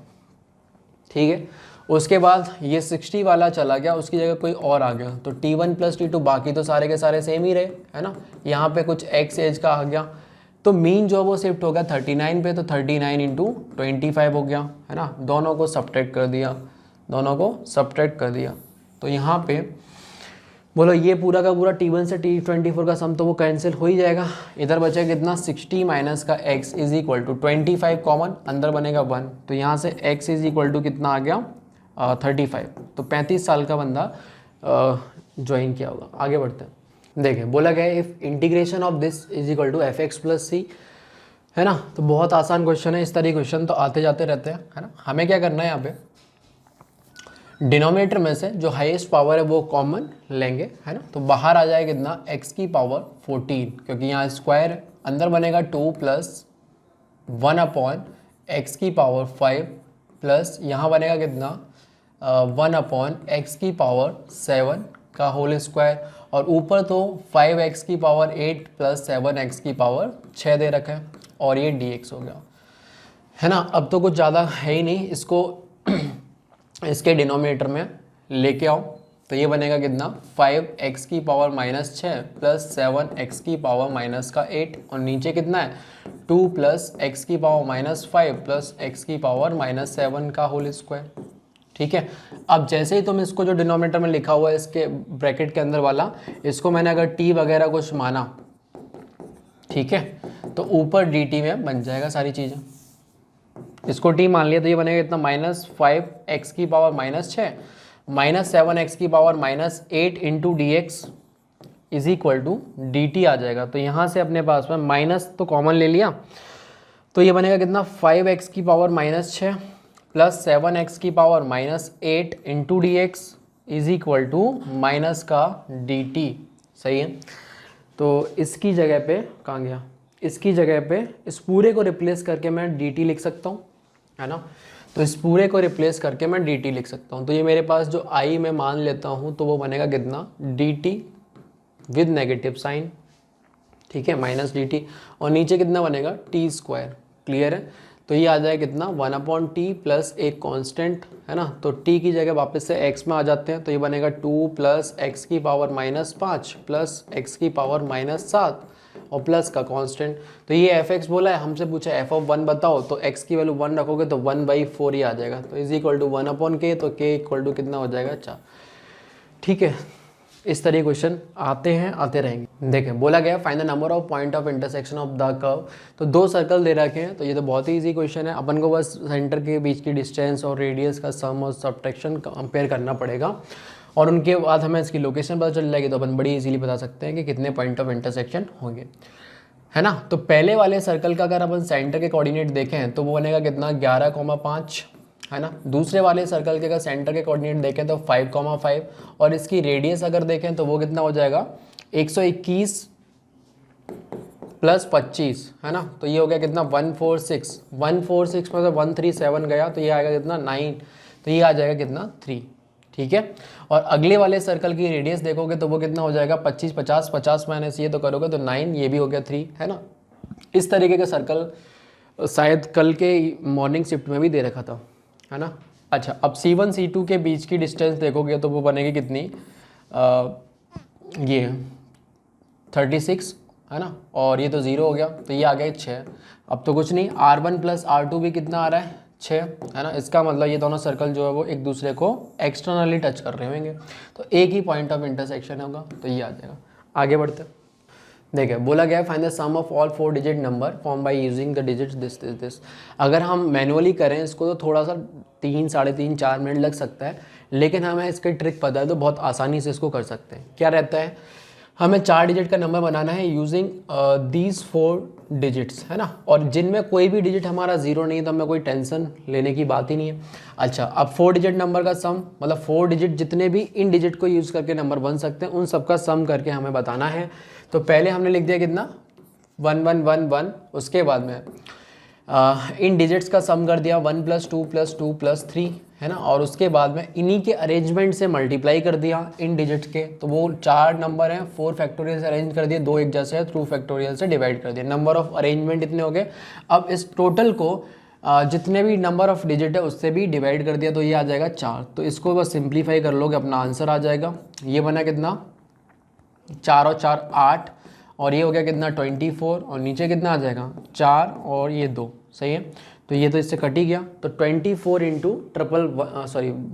A: ठीक है। उसके बाद ये 60 वाला चला गया, उसकी जगह कोई और आ गया, तो T1 प्लस T2, बाकी तो सारे के सारे सेम ही रहे है ना। यहाँ पे कुछ x एज का आ गया, तो मीन जो वो शिफ्ट हो गया 39 पे, तो 39 इंटू 25 हो गया है ना। दोनों को सब्ट्रैक्ट कर दिया, तो यहाँ पे बोलो ये पूरा का पूरा T1 से T24 का सम तो वो कैंसिल हो ही जाएगा। इधर बचेगा कितना 60 माइनस का x is equal to 25 common, अंदर बनेगा 1, तो यहाँ से x इज इक्वल टू कितना आ गया 35, तो 35 साल का बंदा ज्वाइन किया होगा। आगे बढ़ते हैं, देखिए बोला गया है if integration of this is equal to fx plus C, है ना। तो बहुत आसान क्वेश्चन है, इस तरह क्वेश्चन तो आते जाते रहते हैं है ना। हमें क्या करना है, यहाँ पे डिनोमिनेटर में से जो हाईएस्ट पावर है वो कॉमन लेंगे है ना। तो बाहर आ जाए कितना x की पावर 14, क्योंकि यहाँ स्क्वायर है, अंदर बनेगा 2 प्लस 1 अपॉन एक्स की पावर 5 प्लस यहाँ बनेगा कितना 1 अपॉन एक्स की पावर 7 का होल स्क्वायर, और ऊपर तो 5x की पावर 8 प्लस 7x की पावर 6 दे रखा है, और ये dx हो गया है ना। अब तो कुछ ज़्यादा है ही नहीं, इसको इसके डिनोमिनेटर में लेके आओ, तो ये बनेगा कितना 5x की पावर माइनस 6 प्लस 7x की पावर माइनस का 8, और नीचे कितना है 2 प्लस x की पावर माइनस 5 प्लस x की पावर माइनस 7 का होल स्क्वायर, ठीक है। अब जैसे ही तुम इसको जो डिनोमिनेटर में लिखा हुआ है इसके ब्रैकेट के अंदर वाला, इसको मैंने अगर t वगैरह कुछ माना, ठीक है, तो ऊपर dt में बन जाएगा सारी चीज़ें। इसको t मान लिया तो ये बनेगा इतना माइनस 5x की पावर माइनस 6 माइनस 7x की power minus 8 into d x is equal to d t आ जाएगा। तो यहाँ से अपने पास में माइनस तो कॉमन ले लिया, तो ये बनेगा कितना 5x की पावर माइनस 6 प्लस 7x की power minus 8 into d x is equal to minus का डी टी। सही है, तो इसकी जगह पे कहाँ गया, इसकी जगह पे इस पूरे को रिप्लेस करके मैं dt लिख सकता हूँ है ना। तो इस पूरे को रिप्लेस करके मैं dt लिख सकता हूँ, तो ये मेरे पास जो i मैं मान लेता हूँ तो वो बनेगा कितना dt विद नेगेटिव साइन, ठीक है, माइनस dt, और नीचे कितना बनेगा t स्क्वायर। क्लियर है, तो ये आ जाए कितना 1/t प्लस एक कांस्टेंट है ना, तो t की जगह वापस से x में आ जाते हैं, तो ये बनेगा 2 प्लस x की पावर माइनस 5 प्लस x की पावर माइनस 7 और प्लस का कांस्टेंट। तो ये f(x) बोला है, हमसे पूछा f(1) बताओ, तो x की वैल्यू 1 रखोगे तो 1/4 ही आ जाएगा, तो इज इक्वल टू 1/k, तो k इक्वल टू कितना हो जाएगा 4, ठीक है। इस तरह क्वेश्चन आते हैं, आते रहेंगे। देखें बोला गया find the number of point of intersection of the curve. तो 2 सर्कल दे रखे हैं, तो ये तो बहुत ही इजी क्वेश्चन है। अपन को बस सेंटर के बीच की डिस्टेंस और रेडियस का सम और सब्ट्रैक्शन कंपेयर करना पड़ेगा, और उनके बाद हमें इसकी लोकेशन पता चल जाएगी, तो अपन बड़ी इजीली बता सकते हैं कि कितने पॉइंट ऑफ इंटरसेक्शन होंगे, है ना। तो पहले वाले सर्कल का अगर अपन सेंटर के कोऑर्डिनेट देखें तो वो बनेगा कितना 11,5, है ना। दूसरे वाले सर्कल के अगर सेंटर के कोऑर्डिनेट देखें तो 5,5, और इसकी रेडियस अगर देखें तो वो कितना हो जाएगा 121 + 25, है ना। तो ये हो गया कितना 146 में से 137 गया, तो ये आएगा कितना 9, तो ये आ जाएगा कितना 3, ठीक है। और अगले वाले सर्कल की रेडियस देखोगे तो वो कितना हो जाएगा 25, 50 माइनस ये तो करोगे तो 9, ये भी हो गया 3, है ना। इस तरीके का सर्कल शायद कल के मॉर्निंग शिफ्ट में भी दे रखा था, है ना। अच्छा, अब C1 C2 के बीच की डिस्टेंस देखोगे तो वो बनेगी कितनी, ये 36, है ना, और ये तो 0 हो गया, तो ये आ गया 6। अब तो कुछ नहीं, R1 + R2 भी कितना आ रहा है 6, है ना। इसका मतलब ये दोनों सर्कल जो है वो एक दूसरे को एक्सटर्नली टच कर रहे होंगे, तो एक ही पॉइंट ऑफ इंटरसेक्शन होगा, तो ये आ जाएगा। आगे बढ़ते हैं। देखिए बोला गया find the sum of all 4 digit number form by using the digits this. अगर हम मैनुअली करें इसको तो थोड़ा सा 3, 3.5, 4 मिनट लग सकता है, लेकिन हमें इसका ट्रिक पता है तो बहुत आसानी से इसको कर सकते हैं। क्या रहता है, हमें 4 डिजिट का नंबर बनाना है यूजिंग दीज 4 डिजिट्स, है ना, और जिनमें कोई भी डिजिट हमारा 0 नहीं है तो हमें कोई टेंशन लेने की बात ही नहीं है। अच्छा, अब 4 डिजिट नंबर का सम, मतलब 4 डिजिट जितने भी इन डिजिट को यूज़ करके नंबर बन सकते हैं उन सबका सम करके हमें बताना है। तो पहले हमने लिख दिया कितना 1111, उसके बाद में इन डिजिट्स का सम कर दिया 1 + 2 + 2 + 3, है ना, और उसके बाद में इन्हीं के अरेंजमेंट से मल्टीप्लाई कर दिया इन डिजिट्स के, तो वो 4 नंबर हैं, 4 फैक्टोरियल से अरेंज कर दिए, 2 एक जैसे है, 2 फैक्टोरियल से डिवाइड कर दिया, नंबर ऑफ अरेंजमेंट इतने हो गए। अब इस टोटल को जितने भी नंबर ऑफ डिजिट है उससे भी डिवाइड कर दिया, तो ये आ जाएगा 4। तो इसको बस सिंप्लीफाई कर लोगे, अपना आंसर आ जाएगा। ये बना कितना 4 और 4 8, और ये हो गया कितना 24, और नीचे कितना आ जाएगा 4 और ये 2, सही है। तो ये तो इससे कट ही गया, तो 24 ×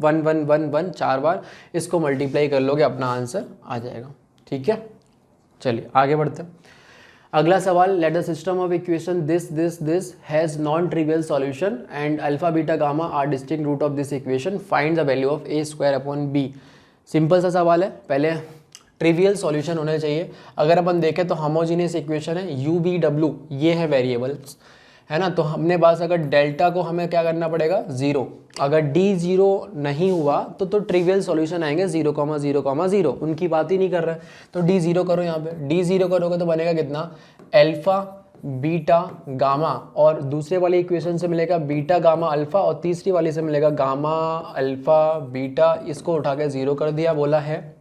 A: 1111 4 बार इसको मल्टीप्लाई कर लोगे, अपना आंसर आ जाएगा, ठीक है। चलिए आगे बढ़ते हैं। अगला सवाल, let the system of equation this has non trivial solution and alpha beta gamma are distinct root of this equation, find the value of a² b। Simple सा सवाल है, पहले ट्रिवियल सॉल्यूशन होने चाहिए। अगर अपन देखें तो होमोजीनियस इक्वेशन है, u/v/w ये है वेरिएबल्स, है ना। तो हमने पास अगर डेल्टा को हमें क्या करना पड़ेगा 0, अगर d 0 नहीं हुआ तो ट्रिवियल सॉल्यूशन आएंगे 0,0,0, उनकी बात ही नहीं कर रहे, तो d 0 करो, यहाँ पे d 0 करोगे तो बनेगा कितना अल्फा बीटा गामा, और दूसरे वाले इक्वेशन से मिलेगा बीटा गामा अल्फा, और तीसरी वाली से मिलेगा गामा अल्फा बीटा, इसको उठा के 0 कर दिया, बोला है।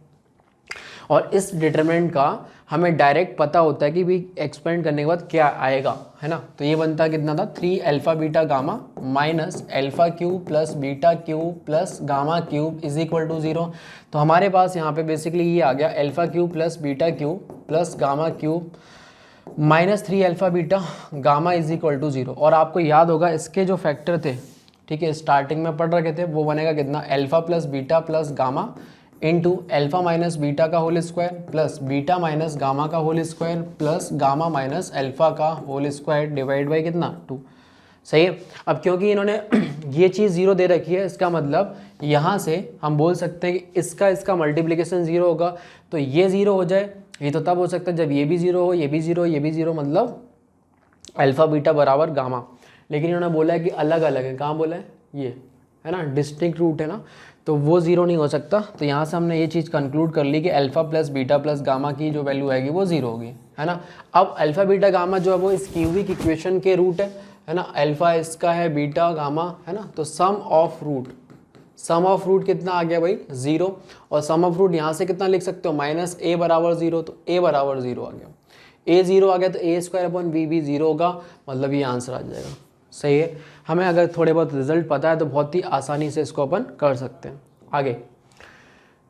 A: और इस डिटरमिनेंट का हमें डायरेक्ट पता होता है कि भी एक्सपेंड करने के बाद क्या आएगा, है ना। तो ये बनता है कितना था 3 alpha beta gamma minus alpha cube plus beta cube plus gamma cube is equal to 0। तो हमारे पास यहाँ पे बेसिकली ये आ गया alpha cube plus beta cube plus gamma cube minus 3 alpha beta gamma is equal to 0। और आपको याद होगा इसके जो फैक्टर थे, ठीक है, स्टार्टिंग में पढ़ रखे थे, वो बनेगा कितना alpha plus beta plus gamma into alpha minus beta का whole square plus beta minus gamma का whole square plus gamma minus alpha का होल स्क्वायर डिवाइड बाई कितना 2, सही है। अब क्योंकि इन्होंने ये चीज़ 0 दे रखी है, इसका मतलब यहाँ से हम बोल सकते हैं कि इसका मल्टीप्लिकेशन 0 होगा, तो ये 0 हो जाए। ये तो तब हो सकता है जब ये भी 0 हो, ये भी 0, ये भी 0, मतलब अल्फा बीटा बराबर गामा। लेकिन इन्होंने बोला है कि अलग अलग है, कहाँ बोला है, ये है ना, डिस्टिंक्ट रूट है ना, तो वो 0 नहीं हो सकता। तो यहाँ से हमने ये चीज़ कंक्लूड कर ली कि alpha plus beta plus gamma की जो वैल्यू आएगी वो 0 होगी, है ना। अब अल्फा बीटा गामा जो है वो इस क्यूबिक इक्वेशन के रूट है ना, अल्फा इसका है, बीटा गामा, है ना। तो सम ऑफ रूट कितना आ गया भाई 0, और सम ऑफ रूट यहाँ से कितना लिख सकते हो माइनस a बराबर 0, तो a बराबर 0 आ गया, a 0 आ गया तो a² भी 0 होगा, मतलब ये आंसर आ जाएगा, सही है। हमें अगर थोड़े बहुत रिजल्ट पता है तो बहुत ही आसानी से इसको अपन कर सकते हैं। आगे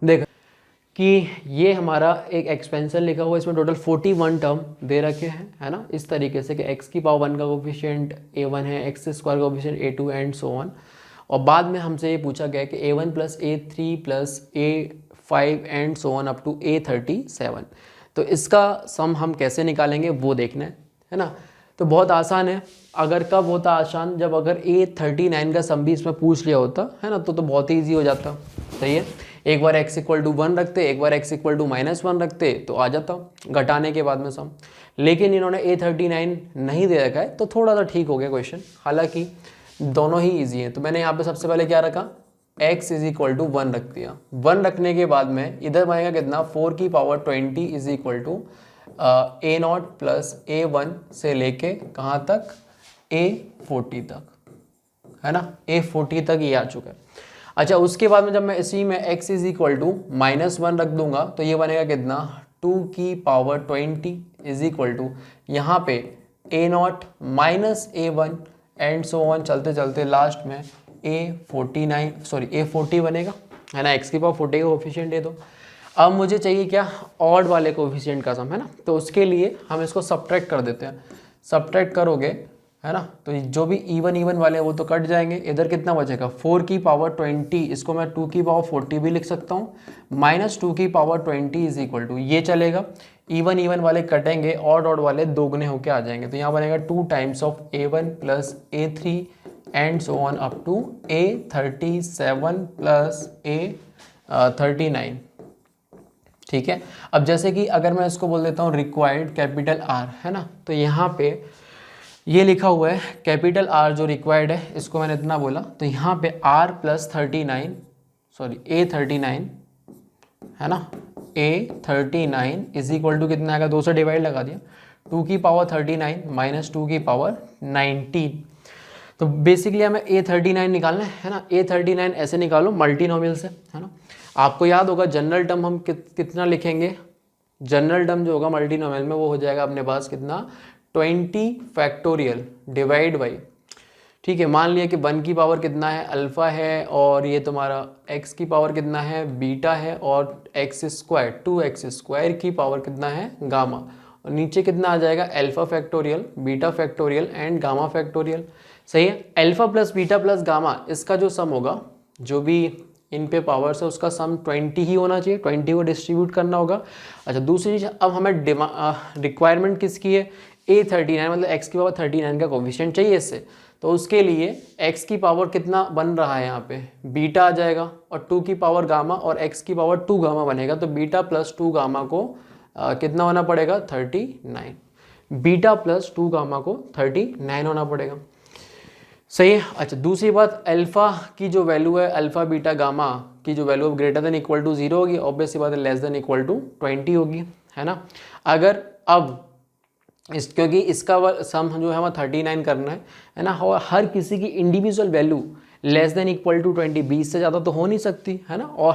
A: देख कि ये हमारा एक एक्सपेंशन लिखा हुआ है, इसमें टोटल 41 टर्म दे रखे हैं, है ना, इस तरीके से कि x की पावर 1 का कोफिशिएंट a1 है, x² का coefficient a2 and so on. और बाद में हमसे ये पूछा गया कि A1 plus A3 plus A5 and so on up to A37। तो इसका सम हम कैसे निकालेंगे वो देखना है ना। तो बहुत आसान है। अगर कब होता आसान, जब अगर A39 का सम भी इसमें पूछ लिया होता है ना, तो बहुत ही ईजी हो जाता। सही है, एक बार x इक्वल टू 1 रखते, एक बार x इक्वल टू -1 रखते तो आ जाता घटाने के बाद में सम। लेकिन इन्होंने A39 नहीं दे रखा है तो थोड़ा सा ठीक हो गया क्वेश्चन, हालांकि दोनों ही ईजी हैं। तो मैंने यहाँ पे सबसे पहले क्या रखा, x इज इक्वल टू 1 रख दिया। 1 रखने के बाद में इधर बनेगा कितना, 4 की power 20 is equal to A0 plus A1 से लेके कहाँ तक, A40 तक, है ना, A40 तक ये आ चुका है। अच्छा, उसके बाद में जब मैं इसी में x इज इक्वल टू -1 रख दूंगा तो ये बनेगा कितना, 2 की पावर 20 इज इक्वल टू यहाँ पे A0 minus A1 and so on चलते चलते लास्ट में A40 बनेगा, है ना, x की पावर 40 का कोफिशिएंट है। तो अब मुझे चाहिए क्या, ऑड वाले कोफिशिएंट का सम, है ना। तो उसके लिए हम इसको सब्ट्रैक्ट कर देते हैं। सब्ट्रैक्ट करोगे, है ना, तो जो भी इवन वाले हैं वो तो कट जाएंगे। इधर कितना बचेगा, 4 की पावर 20, इसको मैं 2 की पावर 40 भी लिख सकता हूँ, माइनस 2 की पावर 20 इज इक्वल टू, ये चलेगा। इवन वाले कटेंगे, ऑड वाले दोगुने होके आ जाएंगे। तो यहाँ बनेगा 2 times of A1 plus A3 and so on up to A37 plus A39। ठीक है। अब जैसे कि अगर मैं इसको बोल देता हूँ रिक्वायर्ड कैपिटल R, है ना, तो यहाँ पे ये लिखा हुआ है कैपिटल R जो रिक्वायर्ड है, इसको मैंने इतना बोला, तो यहाँ पे R प्लस A39, है ना, A39 इज इक्वल टू कितना आएगा, 2 से डिवाइड लगा दिया, 2 की पावर 39 माइनस 2 की पावर 19। तो बेसिकली हमें A39 निकालना है ना। A39 ऐसे निकालो मल्टीनोमियल से, है ना। आपको याद होगा जनरल टर्म हम कितना लिखेंगे, जनरल टर्म जो होगा मल्टीनोमियल में वो हो जाएगा अपने पास कितना, 20 फैक्टोरियल डिवाइड बाई, ठीक है। मान लिया कि 1 की पावर कितना है, अल्फ़ा है, और ये तुम्हारा x की पावर कितना है, बीटा है, और x स्क्वायर 2x स्क्वायर की पावर कितना है, गामा, और नीचे कितना आ जाएगा, alpha factorial, beta factorial and gamma factorial. सही है। Alpha plus beta plus gamma, इसका जो सम होगा, जो भी इन पे पावर्स है उसका सम 20 ही होना चाहिए, 20 को डिस्ट्रीब्यूट करना होगा। अच्छा, दूसरी चीज़, अब हमें रिक्वायरमेंट किसकी है, A39 मतलब x की पावर 39 का कोफिशिएंट चाहिए इससे। तो उसके लिए x की पावर कितना बन रहा है, यहाँ पे बीटा आ जाएगा, और 2 की पावर गामा, और x की पावर 2 गामा बनेगा। तो बीटा प्लस 2 गामा को कितना होना पड़ेगा, 39। बीटा प्लस 2 गामा को 39 होना पड़ेगा। सही है। अच्छा, दूसरी बात, अल्फ़ा की जो वैल्यू है, अल्फ़ा बीटा गामा की जो value greater than equal to 0 होगी, ऑब्वियस सी बात है लेस देन इक्वल टू 20 होगी, है ना। अगर अब क्योंकि इसका सम जो है हमें 39 करना है ना, और हर किसी की individual value less than equal to 20, 20 से ज़्यादा तो हो नहीं सकती, है ना, और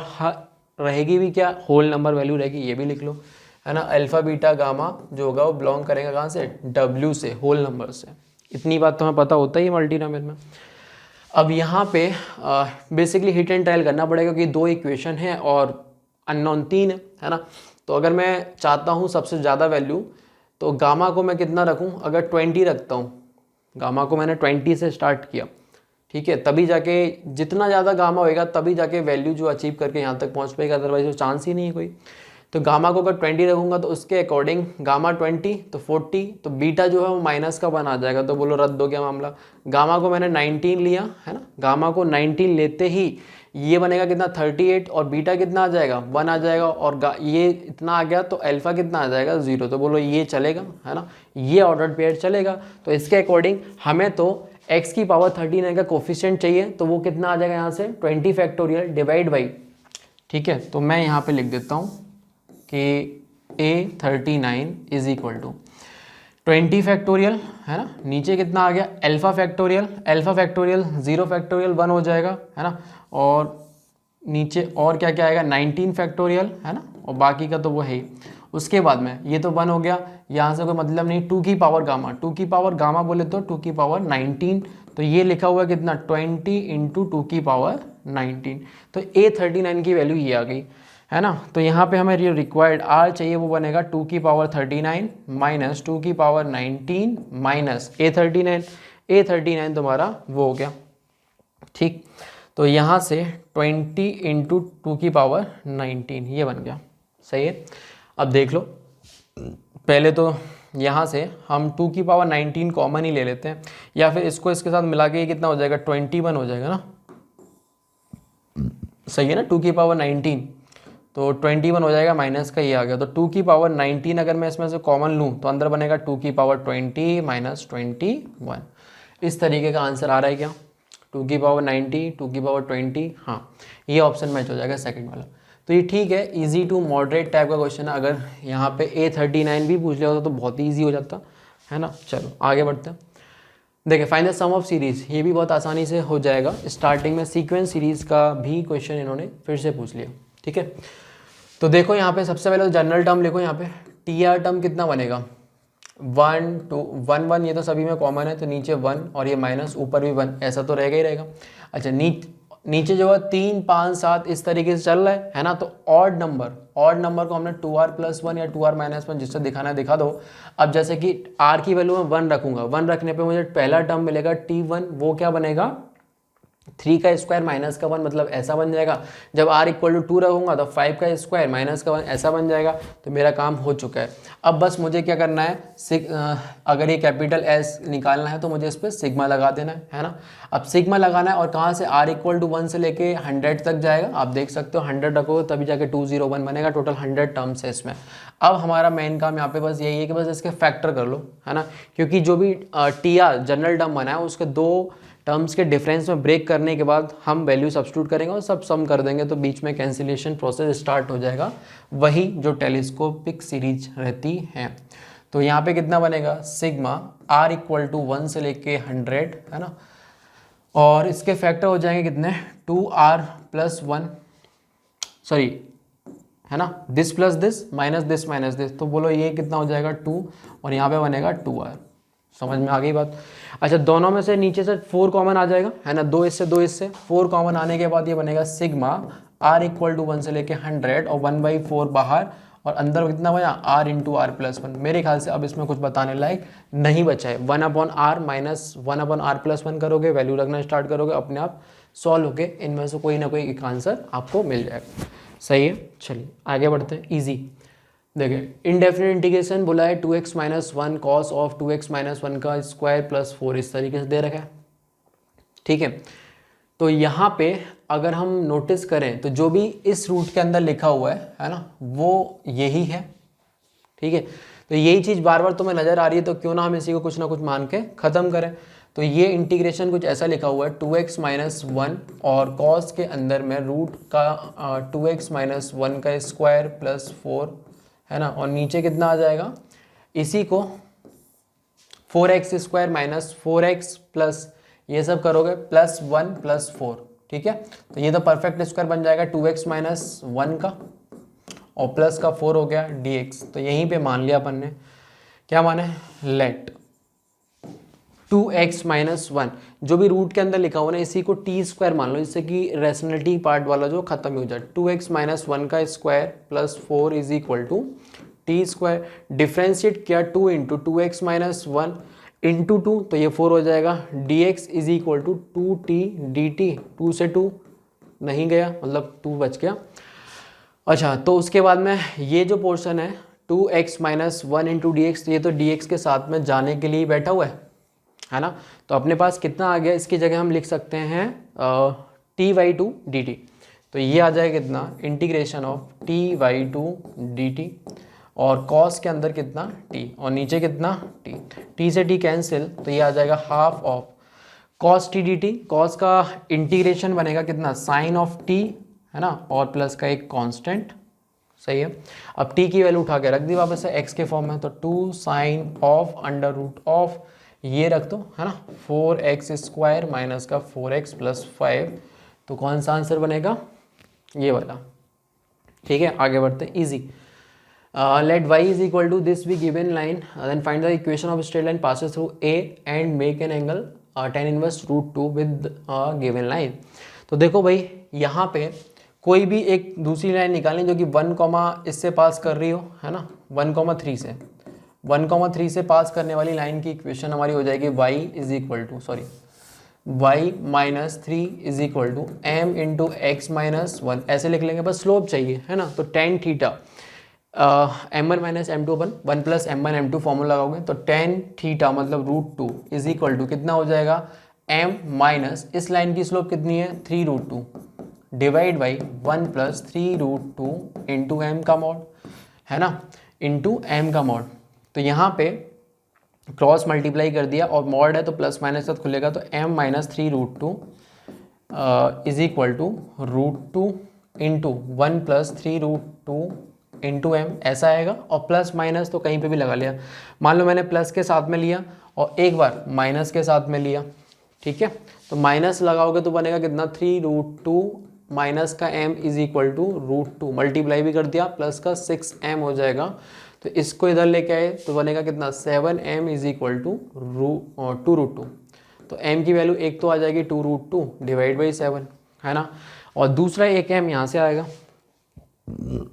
A: रहेगी भी क्या, होल नंबर वैल्यू रहेगी, ये भी लिख लो, है ना। अल्फ़ा बीटा गामा जो होगा वो बिलोंग करेगा कहाँ से, W से, होल नंबर से। इतनी बात तो हमें पता होता ही मल्टीनोमियल में। अब यहाँ पे बेसिकली हिट एंड ट्रायल करना पड़ेगा, क्योंकि 2 इक्वेशन है और अननोन 3 है ना। तो अगर मैं चाहता हूँ सबसे ज़्यादा वैल्यू, तो गामा को मैं कितना रखूँ, अगर 20 रखता हूँ, गामा को मैंने 20 से स्टार्ट किया, ठीक है, तभी जाके जितना ज़्यादा गामा होएगा तभी जाके वैल्यू जो अचीव करके यहाँ तक पहुँच पाएगा, अदरवाइज वो चांस ही नहीं है कोई। तो गामा को अगर 20 रखूँगा तो उसके अकॉर्डिंग गामा 20 तो 40, तो बीटा जो है वो माइनस का 1 आ जाएगा, तो बोलो रद्द हो गया मामला। गामा को मैंने 19 लिया, है ना, गामा को 19 लेते ही ये बनेगा कितना, 38, और बीटा कितना आ जाएगा, 1 आ जाएगा, और ये इतना आ गया तो अल्फ़ा कितना आ जाएगा, 0। तो बोलो ये चलेगा, है ना, ये ऑर्डर्ड पेयर चलेगा। तो इसके अकॉर्डिंग हमें तो x की पावर 39 का कोफिशिएंट चाहिए, तो वो कितना आ जाएगा यहाँ से, 20 फैक्टोरियल डिवाइड बाई, ठीक है। तो मैं यहाँ पे लिख देता हूँ कि A39 is equal to 20 factorial, है ना, नीचे कितना आ गया, अल्फ़ा फैक्टोरियल, 0 फैक्टोरियल 1 हो जाएगा, है ना, और नीचे और क्या क्या आएगा, 19 फैक्टोरियल, है ना, और बाकी का तो वो है ही। उसके बाद में ये तो 1 हो गया, यहाँ से कोई मतलब नहीं, 2 की पावर गामा, 2 की पावर गामा बोले तो 2 की पावर 19, तो ये लिखा हुआ है कितना, 20 इंटू 2 की पावर 19। तो A39 की वैल्यू ये आ गई, है ना। तो यहाँ पे हमें रिक्वायर्ड R चाहिए, वो बनेगा 2 की पावर 39 माइनस 2 की पावर 19 माइनस A39 तुम्हारा वो हो गया ठीक, तो यहाँ से 20 इंटू 2 की पावर 19 ये बन गया। सही है, अब देख लो, पहले तो यहाँ से हम 2 की पावर 19 कॉमन ही ले लेते हैं, या फिर इसको इसके साथ मिला के ये कितना हो जाएगा, 21 हो जाएगा ना। सही है ना, 2 की पावर 19 तो 21 हो जाएगा, माइनस का ये आ गया, तो 2 की पावर 19 अगर मैं इसमें से कॉमन लूँ तो अंदर बनेगा 2 की पावर 20 माइनस 21। इस तरीके का आंसर आ रहा है क्या, 2 की पावर 90, 2 की पावर 20, हाँ ये ऑप्शन मैच हो जाएगा सेकंड वाला। तो ये ठीक है, इजी टू मॉडरेट टाइप का क्वेश्चन है। अगर यहाँ पे A39 भी पूछ लिया होता तो बहुत ही ईजी हो जाता है ना। चलो आगे बढ़ते हैं। देखिए find the sum of series, ये भी बहुत आसानी से हो जाएगा। स्टार्टिंग में सीक्वेंस सीरीज का भी क्वेश्चन इन्होंने फिर से पूछ लिया। ठीक है, तो देखो यहाँ पे सबसे पहले तो जनरल टर्म लिखो। यहाँ पे TR टर्म कितना बनेगा, 1 2 1 1, ये तो सभी में कॉमन है, तो नीचे 1 और ये माइनस, ऊपर भी 1, ऐसा तो रहेगा ही रहेगा। अच्छा नीचे जो है 3 5 7 इस तरीके से चल रहा है ना। तो ऑड नंबर को हमने 2r + 1 या 2r - 1 जिससे दिखाना है दिखा दो। अब जैसे कि r की वैल्यू में 1 रखूंगा, 1 रखने पे मुझे पहला टर्म मिलेगा T1, वो क्या बनेगा 3 का स्क्वायर माइनस का 1, मतलब ऐसा बन जाएगा। जब r = 2 रखूंगा तो 5 का स्क्वायर माइनस का 1 ऐसा बन जाएगा। तो मेरा काम हो चुका है। अब बस मुझे क्या करना है, अगर ये कैपिटल S निकालना है तो मुझे इस पर सिग्मा लगा देना है ना। अब सिग्मा लगाना है और कहाँ से, r = 1 से लेके 100 तक जाएगा। आप देख सकते हो 100 रखोगे तभी जाके 201 बनेगा। टोटल 100 टर्म्स है इसमें। अब हमारा मेन काम यहाँ पे बस यही है कि बस इसके फैक्टर कर लो, है ना। क्योंकि जो भी TR जनरल टर्म बना है उसके 2 टर्म्स के डिफरेंस में ब्रेक करने के बाद हम वैल्यू सब्स्टिट्यूट करेंगे और सब सम कर देंगे, तो बीच में कैंसिलेशन प्रोसेस स्टार्ट हो जाएगा, वही जो टेलीस्कोपिक सीरीज रहती है। तो यहाँ पे कितना बनेगा, सिग्मा r = 1 से लेके 100, है ना। और इसके फैक्टर हो जाएंगे कितने, 2r + 1, सॉरी है ना, this plus this minus this, तो बोलो ये कितना हो जाएगा 2, और यहाँ पे बनेगा 2r। समझ में आ गई बात। अच्छा दोनों में से नीचे से 4 कॉमन आ जाएगा, है ना, 2 इससे 4 कॉमन आने के बाद ये बनेगा सिग्मा r = 1 से लेके 100 और 1/4 बाहर, और अंदर कितना बचा, r × r + 1। मेरे ख्याल से अब इसमें कुछ बताने लायक नहीं बचा है। 1/r माइनस 1/r + 1 करोगे, वैल्यू रखना स्टार्ट करोगे, अपने आप सॉल्व होके इनमें से कोई ना कोई एक आंसर आपको मिल जाएगा। सही है, चलिए आगे बढ़ते हैं। ईजी देखिए, इनडेफिनिट इंटीग्रेशन बोला है 2x - 1 cos ऑफ 2x - 1 का स्क्वायर + 4, इस तरीके से दे रखा है। ठीक है, तो यहाँ पे अगर हम नोटिस करें तो जो भी इस रूट के अंदर लिखा हुआ है ना, वो यही है। ठीक है, तो यही चीज़ बार बार तुम्हें नज़र आ रही है, तो क्यों ना हम इसी को कुछ ना कुछ मान के ख़त्म करें। तो ये इंटीग्रेशन कुछ ऐसा लिखा हुआ है 2x - 1 और cos के अंदर में रूट का 2x - 1 का स्क्वायर + 4, है ना, और नीचे कितना आ जाएगा, इसी को 4x² - 4x प्लस ये सब करोगे +1 + 4। ठीक है, तो ये तो परफेक्ट स्क्वायर बन जाएगा 2x - 1 का, और प्लस का 4 हो गया dx। तो यहीं पे मान लिया अपन ने, क्या माने, लेट 2x - 1 जो भी रूट के अंदर लिखा हुआ ना, इसी को t² मान लो, इससे कि रेशनलिटी पार्ट वाला जो खत्म हो जाए। 2x - 1 का स्क्वायर + 4 = t²। डिफ्रेंशिएट किया 2 × 2x - 1 × 2, तो ये 4 हो जाएगा। dx = 2t dt, 2 से 2 नहीं गया, मतलब 2 बच गया। अच्छा, तो उसके बाद में ये जो पोर्शन है 2x - 1 × dx, ये तो dx के साथ में जाने के लिए बैठा हुआ है ना। तो अपने पास कितना आ गया, इसकी जगह हम लिख सकते हैं t/2 dt। तो ये आ जाएगा कितना, इंटीग्रेशन ऑफ t/2 dt, और cos के अंदर कितना t, और नीचे कितना t से t कैंसिल, तो ये आ जाएगा half of cos t dt। cos का इंटीग्रेशन बनेगा कितना, साइन ऑफ t, है ना, और प्लस का एक कांस्टेंट। सही है, अब t की वैल्यू उठा के रख दी वापस से x के फॉर्म में, तो 2 sin ऑफ √ऑफ ये रख दो, है ना, 4x² माइनस का 4x + 5। तो कौन सा आंसर बनेगा, ये वाला। ठीक है, आगे बढ़ते हैं। Easy, let y = this be given line, then find the equation of straight line passes through a and make an angle tan inverse √2 with a given line। तो देखो भाई, यहाँ पे कोई भी एक दूसरी लाइन निकालें जो कि 1, इससे पास कर रही हो, है ना, 1,3 से 1,3 से पास करने वाली लाइन की इक्वेशन हमारी हो जाएगी y = sorry y minus three is equal to m into x minus one, ऐसे लिख लेंगे, बस स्लोप चाहिए है ना। तो tan theta m one minus m two अपन one plus m one m two formula लगाओगे तो टेन थीटा मतलब root two is equal to कितना हो जाएगा, एम माइनस इस लाइन की स्लोप कितनी है, three root two divide by one plus three root two into M का मॉड, है ना, इंटू एम का मॉड। तो यहाँ पे क्रॉस मल्टीप्लाई कर दिया और मॉड है तो प्लस माइनस साथ खुलेगा, तो m minus three root two is equal to root two into one plus three root two into m, ऐसा आएगा। और प्लस माइनस तो कहीं पे भी लगा लिया, मान लो मैंने प्लस के साथ में लिया और एक बार माइनस के साथ में लिया, ठीक है, तो माइनस लगाओगे तो बनेगा कितना, थ्री रूट टू माइनस का m is equal to root two, multiply भी कर दिया, प्लस का सिक्स एम हो जाएगा। तो इसको इधर लेके आए तो बनेगा कितना, seven m is equal to two root two. तो एम की वैल्यू एक तो आ जाएगी two root two divide by seven, है ना, और दूसरा एक एम यहाँ से आएगा,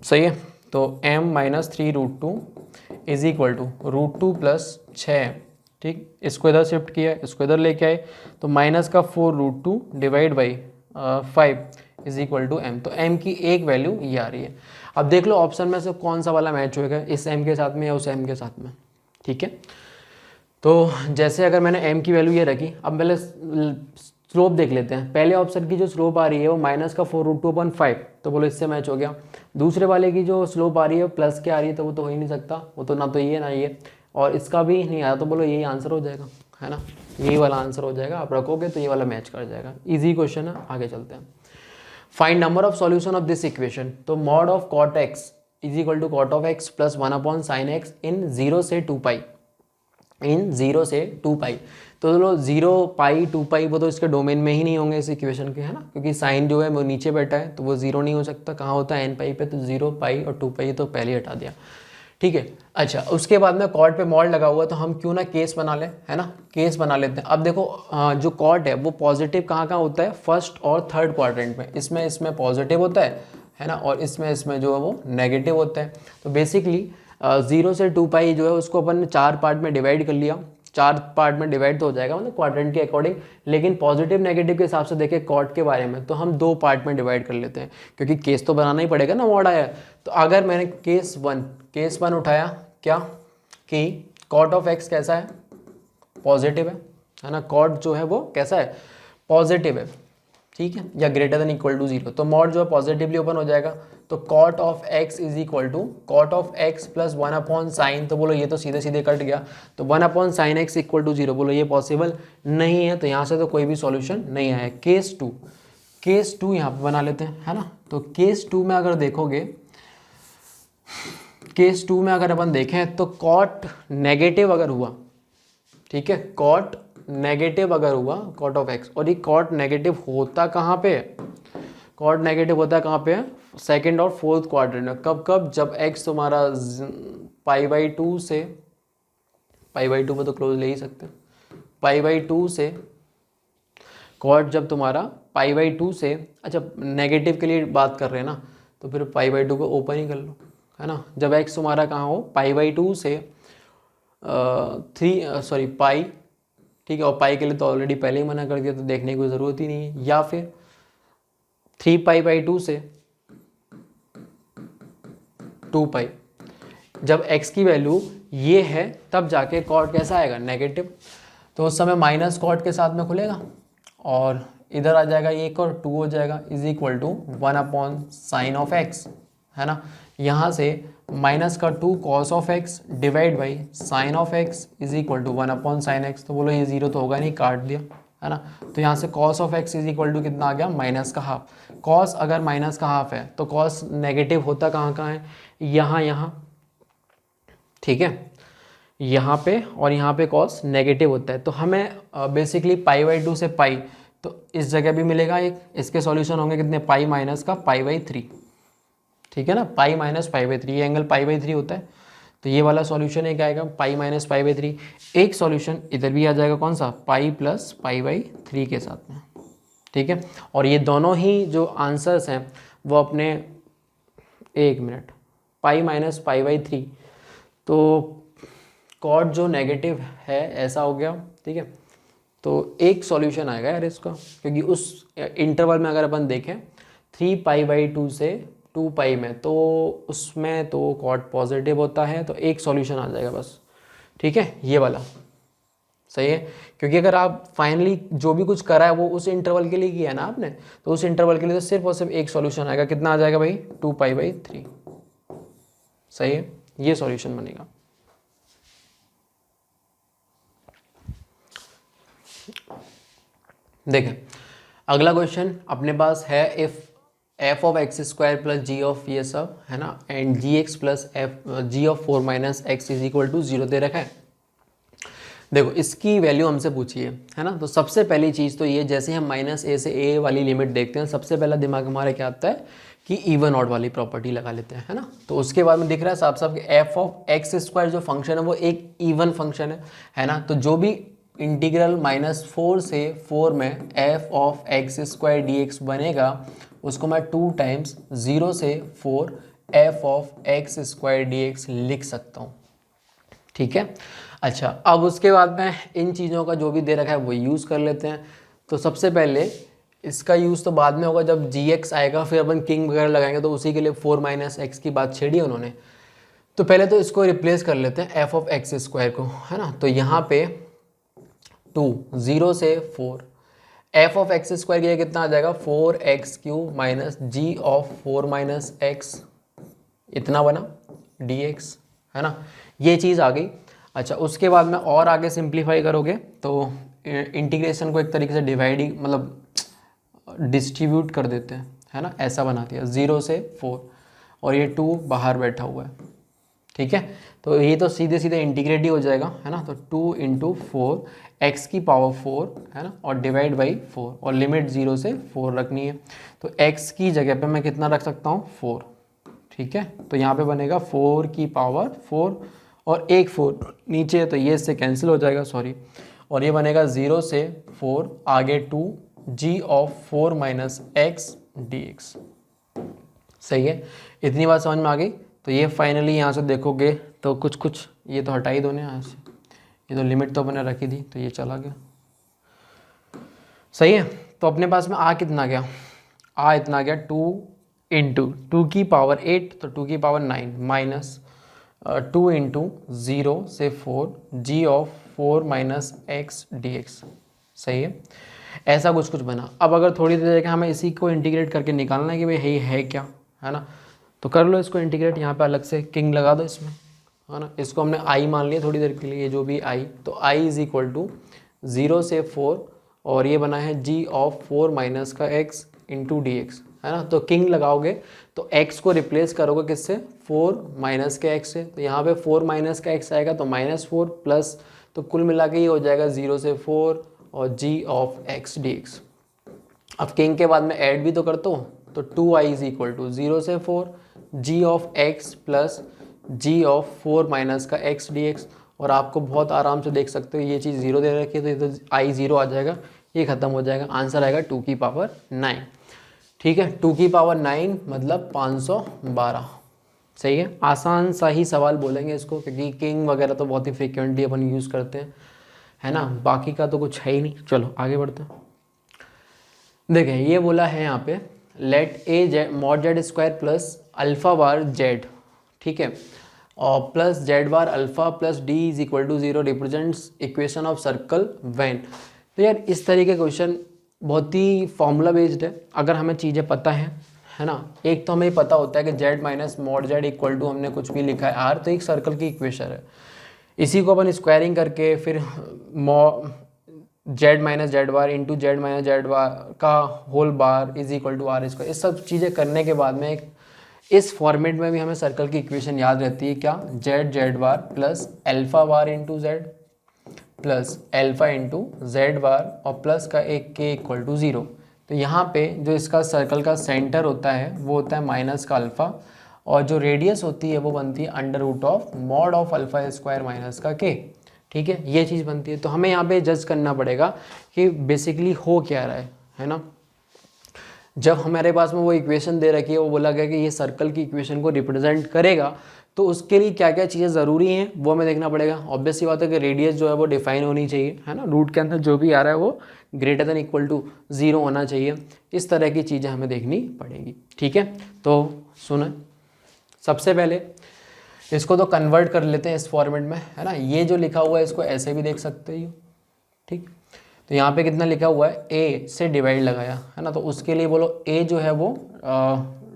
A: सही है। तो m minus three root two is equal to root two plus छः, ठीक, इसको इधर शिफ्ट किया, इसको इधर लेके आए तो माइनस का four root two divide by five is equal to m। तो m की एक वैल्यू ये आ रही है। अब देख लो ऑप्शन में से कौन सा वाला मैच होएगा, इस m के साथ में या उस m के साथ में, ठीक है। तो जैसे अगर मैंने m की वैल्यू ये रखी, अब पहले स्लोप देख लेते हैं। पहले ऑप्शन की जो स्लोप आ रही है वो माइनस का four root two upon five, तो बोलो इससे मैच हो गया। दूसरे वाले की जो स्लोप आ रही है प्लस के आ रही है, तो वो तो हो ही नहीं सकता, वो तो ना तो ये ना ये, और इसका भी नहीं आया, तो बोलो यही आंसर हो जाएगा, है ना, यही वाला आंसर हो जाएगा। आप रखोगे तो ये वाला मैच कर जाएगा। इजी क्वेश्चन है, आगे चलते हैं। Find number of solution of this equation. तो mod of cot x is equal to cot of x plus one upon sine x in zero से टू पाई, इन जीरो से to pi. तो चलो zero pi to पाई वो तो इसके domain में ही नहीं होंगे इस इक्वेशन के, है ना, क्योंकि साइन जो है वो नीचे बैठा है तो वो जीरो नहीं हो सकता, कहाँ होता है एन पाई पे, तो जीरो पाई और टू पाई तो पहले हटा दिया, ठीक है। अच्छा, उसके बाद में कॉर्ड पे मॉड लगा हुआ, तो हम क्यों ना केस बना लें, है ना, केस बना लेते हैं। अब देखो जो कॉर्ड है वो पॉजिटिव कहाँ कहाँ होता है, फर्स्ट और थर्ड क्वाड्रेंट में, इसमें पॉजिटिव होता है ना, और इसमें जो है वो नेगेटिव होता है। तो बेसिकली जीरो से टू पाई जो है उसको अपन ने चार पार्ट में डिवाइड कर लिया, चार पार्ट में डिवाइड तो हो जाएगा मतलब क्वाड्रेंट के अकॉर्डिंग, लेकिन पॉजिटिव नेगेटिव के हिसाब से देखें कॉर्ड के बारे में तो हम दो पार्ट में डिवाइड कर लेते हैं, क्योंकि केस तो बनाना ही पड़ेगा ना, मॉड आया। तो अगर मैंने केस वन उठाया, क्या कि कॉट ऑफ एक्स कैसा है, पॉजिटिव है ना, कॉट जो है वो कैसा है, पॉजिटिव है, ठीक है, या greater than equal to zero, तो मॉड जो है पॉजिटिवली ओपन हो जाएगा। तो cot of x is equal to cot of x plus one upon sine, तो बोलो ये तो सीधे सीधे कट गया, तो one upon sine x equal to zero, बोलो ये पॉसिबल नहीं है, तो यहाँ से तो कोई भी सॉल्यूशन नहीं आया। केस टू यहाँ पे बना लेते हैं, है ना। तो केस टू में अगर देखोगे, केस टू में अगर अपन देखें तो कॉट नेगेटिव अगर हुआ, ठीक है, कॉट नेगेटिव अगर हुआ कॉट ऑफ एक्स, और ये कॉट नेगेटिव होता कहाँ पे है, कॉट नेगेटिव होता है कहाँ पे है, सेकंड और फोर्थ क्वाड्रेंट में। कब, जब एक्स तुम्हारा पाई बाई टू से, पाई बाई टू पे तो क्लोज ले ही सकते हैं, पाई बाई टू से कॉट जब तुम्हारा पाई बाई टू से, अच्छा नेगेटिव के लिए बात कर रहे हैं ना, तो फिर पाई बाई टू को ओपन ही कर लो, है ना। जब एक्स तुम्हारा कहाँ हो, पाई बाई टू से पाई, ठीक है, और पाई के लिए तो ऑलरेडी पहले ही मना कर दिया, तो देखने की कोई ज़रूरत ही नहीं है। या फिर थ्री पाई बाई टू से टू पाई, जब x की वैल्यू ये है तब जाके कॉट कैसा आएगा, नेगेटिव, तो उस समय माइनस कॉट के साथ में खुलेगा और इधर आ जाएगा एक और टू हो जाएगा, is equal to one upon sine of x, है ना। यहाँ से माइनस का two cos of x divide by sine of x is equal to one upon sine x, तो बोलो ये जीरो तो होगा नहीं, काट दिया, है ना। तो यहाँ से cos of x is equal to कितना आ गया, माइनस का हाफ। कॉस अगर माइनस का हाफ है तो कॉस नेगेटिव होता कहाँ कहाँ है, यहाँ, ठीक है, यहाँ पे और यहाँ पे कॉस नेगेटिव होता है। तो हमें बेसिकली पाई बाई टू से पाई, तो इस जगह भी मिलेगा एक, इसके सॉल्यूशन होंगे कितने, पाई माइनस का पाई बाई थ्री, ठीक है ना, pi minus pi by three, ये एंगल पाई बाई थ्री होता है, तो ये वाला सॉल्यूशन एक आएगा pi minus pi by three. एक सॉल्यूशन इधर भी आ जाएगा, कौन सा, pi plus pi by three के साथ में, ठीक है। और ये दोनों ही जो आंसर्स हैं वो अपने, एक minute, pi minus pi by three, तो कॉट जो नेगेटिव है ऐसा हो गया, ठीक है, तो एक सॉल्यूशन आएगा यार इसका, क्योंकि उस इंटरवल में अगर अपन देखें 3π/2 से 2π में, तो उसमें तो कॉट पॉजिटिव होता है, तो एक सॉल्यूशन आ जाएगा बस। ठीक है, ये वाला सही है, क्योंकि अगर आप फाइनली जो भी कुछ करा है वो उस इंटरवल के लिए किया है ना आपने, तो उस इंटरवल के लिए तो सिर्फ और सिर्फ एक सॉल्यूशन आएगा। कितना आ जाएगा भाई? 2π/3। सही है, ये सॉल्यूशन बनेगा। देखें अगला क्वेश्चन अपने पास है, if f of x square plus g of ये सब है ना, and g x plus f g of 4 minus x is equal to 0 दे रखा है। देखो इसकी वैल्यू हमसे पूछी है ना, तो सबसे पहली चीज़ तो ये, जैसे हम -a से a वाली लिमिट देखते हैं, सबसे पहला दिमाग हमारे क्या आता है कि इवन ऑड वाली प्रॉपर्टी लगा लेते हैं, है ना। तो उसके बाद में दिख रहा है साफ साफ कि एफ ऑफ एक्स स्क्वायर जो फंक्शन है वो एक इवन फंक्शन है ना। तो जो भी इंटीग्रल -4 से 4 में F of x square D x बनेगा, उसको मैं 2 टाइम्स 0 से 4 F of x square D x लिख सकता हूँ। ठीक है, अच्छा अब उसके बाद में इन चीज़ों का जो भी दे रखा है वो यूज़ कर लेते हैं। तो सबसे पहले इसका यूज़ तो बाद में होगा जब जी एक्स आएगा, फिर अपन किंग वगैरह लगाएंगे, तो उसी के लिए 4 माइनस एक्स की बात छेड़ी है उन्होंने। तो पहले तो इसको रिप्लेस कर लेते हैं एफ ऑफ एक्स स्क्वायर को, है ना। तो यहाँ पे 2 0 से 4 एफ ऑफ एक्स स्क्वायर के कितना आ जाएगा 4x³ minus g of 4 minus x, इतना बना dx, है ना। ये चीज़ आ गई। अच्छा उसके बाद में और आगे सिंप्लीफाई करोगे तो इंटीग्रेशन को एक तरीके से डिवाइड ही मतलब डिस्ट्रीब्यूट कर देते हैं, है ना। ऐसा बना दिया 0 से 4 और ये 2 बाहर बैठा हुआ है। ठीक है, तो ये तो सीधे सीधे इंटीग्रेट ही हो जाएगा, है ना। तो 2 × 4 x की पावर 4, है ना, और डिवाइड बाई 4 और लिमिट 0 से 4 रखनी है। तो x की जगह पे मैं कितना रख सकता हूँ 4। ठीक है, तो यहाँ पे बनेगा 4 की पावर 4 और एक 4 नीचे है, तो ये इससे कैंसिल हो जाएगा, सॉरी। और ये बनेगा 0 से 4 आगे 2 g of 4 minus x dx। सही है, इतनी बात समझ में आ गई। तो ये फाइनली यहाँ से देखोगे तो कुछ ये तो हटा ही दो ना यहाँ से, ये तो लिमिट तो अपने रखी थी, तो ये चला गया। सही है, तो अपने पास में आ कितना गया, आ इतना गया 2 × 2 की पावर 8, तो 2 की पावर 9 माइनस 2 × 0 से 4 g of 4 minus x dx। सही है, ऐसा कुछ बना। अब अगर थोड़ी देर देखा हमें इसी को इंटीग्रेट करके निकालना है कि भाई यही है क्या, है ना। तो कर लो इसको इंटीग्रेट, यहाँ पे अलग से किंग लगा दो इसमें, है ना। इसको हमने i मान लिया थोड़ी देर के लिए, जो भी i, तो i इज इक्वल टू 0 से 4 और ये बना है g ऑफ 4 माइनस का x इंटू dx, है ना। तो किंग लगाओगे तो x को रिप्लेस करोगे किससे 4 माइनस के x से, तो यहाँ पे 4 माइनस का x आएगा तो -4 प्लस, तो कुल मिला के ये हो जाएगा 0 से 4 और g ऑफ x dx। अब किंग के बाद में ऐड भी तो करता हूँ, तो 2i इज इक्वल टू 0 से 4 g of x plus g of 4 minus का x dx। और आपको बहुत आराम से देख सकते हो ये चीज़ 0 दे रखी है, तो ये तो i 0 आ जाएगा, ये ख़त्म हो जाएगा। आंसर आएगा 2 की पावर 9। ठीक है, 2 की पावर 9 मतलब 512। सही है, आसान सा ही सवाल बोलेंगे इसको, क्योंकि किंग वगैरह तो बहुत ही फ्रिक्वेंटली अपन यूज़ करते हैं, है ना। बाकी का तो कुछ है ही नहीं। चलो आगे बढ़ते हैं। देखें ये बोला है यहाँ पे let a mod z square plus alpha bar z, ठीक है, और plus z bar alpha plus d is equal to 0 represents equation of circle when. तो यार इस तरीके का क्वेश्चन बहुत ही फॉर्मूला बेस्ड है। अगर हमें चीज़ें पता है ना, एक तो हमें पता होता है कि z minus mod z equal to हमने कुछ भी लिखा है r, तो एक सर्कल की इक्वेशन है। इसी को अपन स्क्वायरिंग करके फिर z minus z bar into z minus z bar का whole bar is equal to r square, इस सब चीज़ें करने के बाद में एक इस फॉर्मेट में भी हमें सर्कल की इक्वेशन याद रहती है क्या, z bar plus alpha bar into z plus alpha into z bar और प्लस का एक के इक्वल टू 0। तो यहाँ पे जो इसका सर्कल का सेंटर होता है वो होता है माइनस का अल्फ़ा, और जो रेडियस होती है वो बनती है under root of mod of alpha square minus का के। ठीक है, ये चीज़ बनती है। तो हमें यहाँ पे जज करना पड़ेगा कि बेसिकली हो क्या रहा है ना। जब हमारे पास में वो इक्वेशन दे रखी है, वो बोला गया कि ये सर्कल की इक्वेशन को रिप्रेजेंट करेगा, तो उसके लिए क्या क्या चीज़ें ज़रूरी हैं वो हमें देखना पड़ेगा। ऑब्वियस सी बात है कि रेडियस जो है वो डिफाइन होनी चाहिए, है ना, रूट के अंदर जो भी आ रहा है वो ग्रेटर देन इक्वल टू 0 होना चाहिए। इस तरह की चीज़ें हमें देखनी पड़ेगी, ठीक है। तो सुनो, सबसे पहले इसको तो कन्वर्ट कर लेते हैं इस फॉर्मेट में, है ना। ये जो लिखा हुआ है इसको ऐसे भी देख सकते हो, ठीक। तो यहाँ पे कितना लिखा हुआ है, a से डिवाइड लगाया, है ना, तो उसके लिए बोलो a जो है वो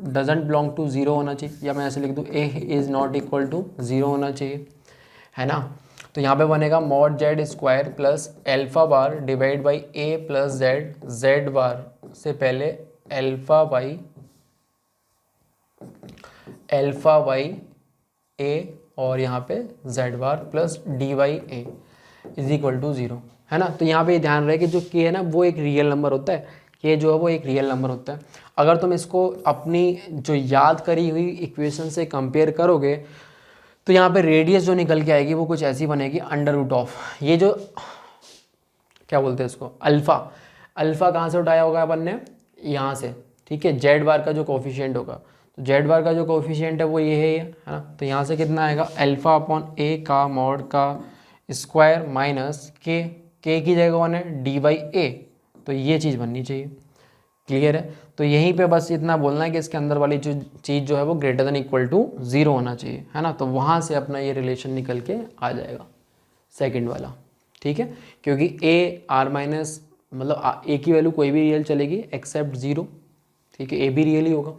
A: डजेंट बिलोंग टू 0 होना चाहिए, या मैं ऐसे लिख दूँ a is not equal to 0 होना चाहिए, है ना। तो यहाँ पे बनेगा mod z square plus alpha bar divide by a plus z bar से पहले एल्फा बाई a और यहाँ पे z bar plus d by a is equal to 0, है ना। तो यहाँ पे ध्यान रहे कि जो k है ना वो एक रियल नंबर होता है, k जो है वो एक रियल नंबर होता है। अगर तुम इसको अपनी जो याद करी हुई इक्वेशन से कंपेयर करोगे तो यहाँ पे रेडियस जो निकल के आएगी वो कुछ ऐसी बनेगी, अंडर रूट ऑफ ये जो क्या बोलते हैं इसको, अल्फ़ा कहाँ से उठाया होगा अपन ने, यहाँ से, ठीक है। जेड बार का जो कोफिशिएंट होगा, तो जेड बार का जो कोफिशिएंट है वो ये है ना। तो यहाँ से कितना आएगा, अल्फ़ा अपॉन ए का मॉड का स्क्वायर माइनस के की जगह वन है डी बाई ए, तो ये चीज़ बननी चाहिए, क्लियर है। तो यहीं पे बस इतना बोलना है कि इसके अंदर वाली जो चीज़ जो है वो ग्रेटर देन इक्वल टू 0 होना चाहिए, है ना। तो वहाँ से अपना ये रिलेशन निकल के आ जाएगा सेकंड वाला, ठीक है। क्योंकि a r माइनस मतलब a की वैल्यू कोई भी रियल चलेगी एक्सेप्ट 0, ठीक है, a भी रियल ही होगा,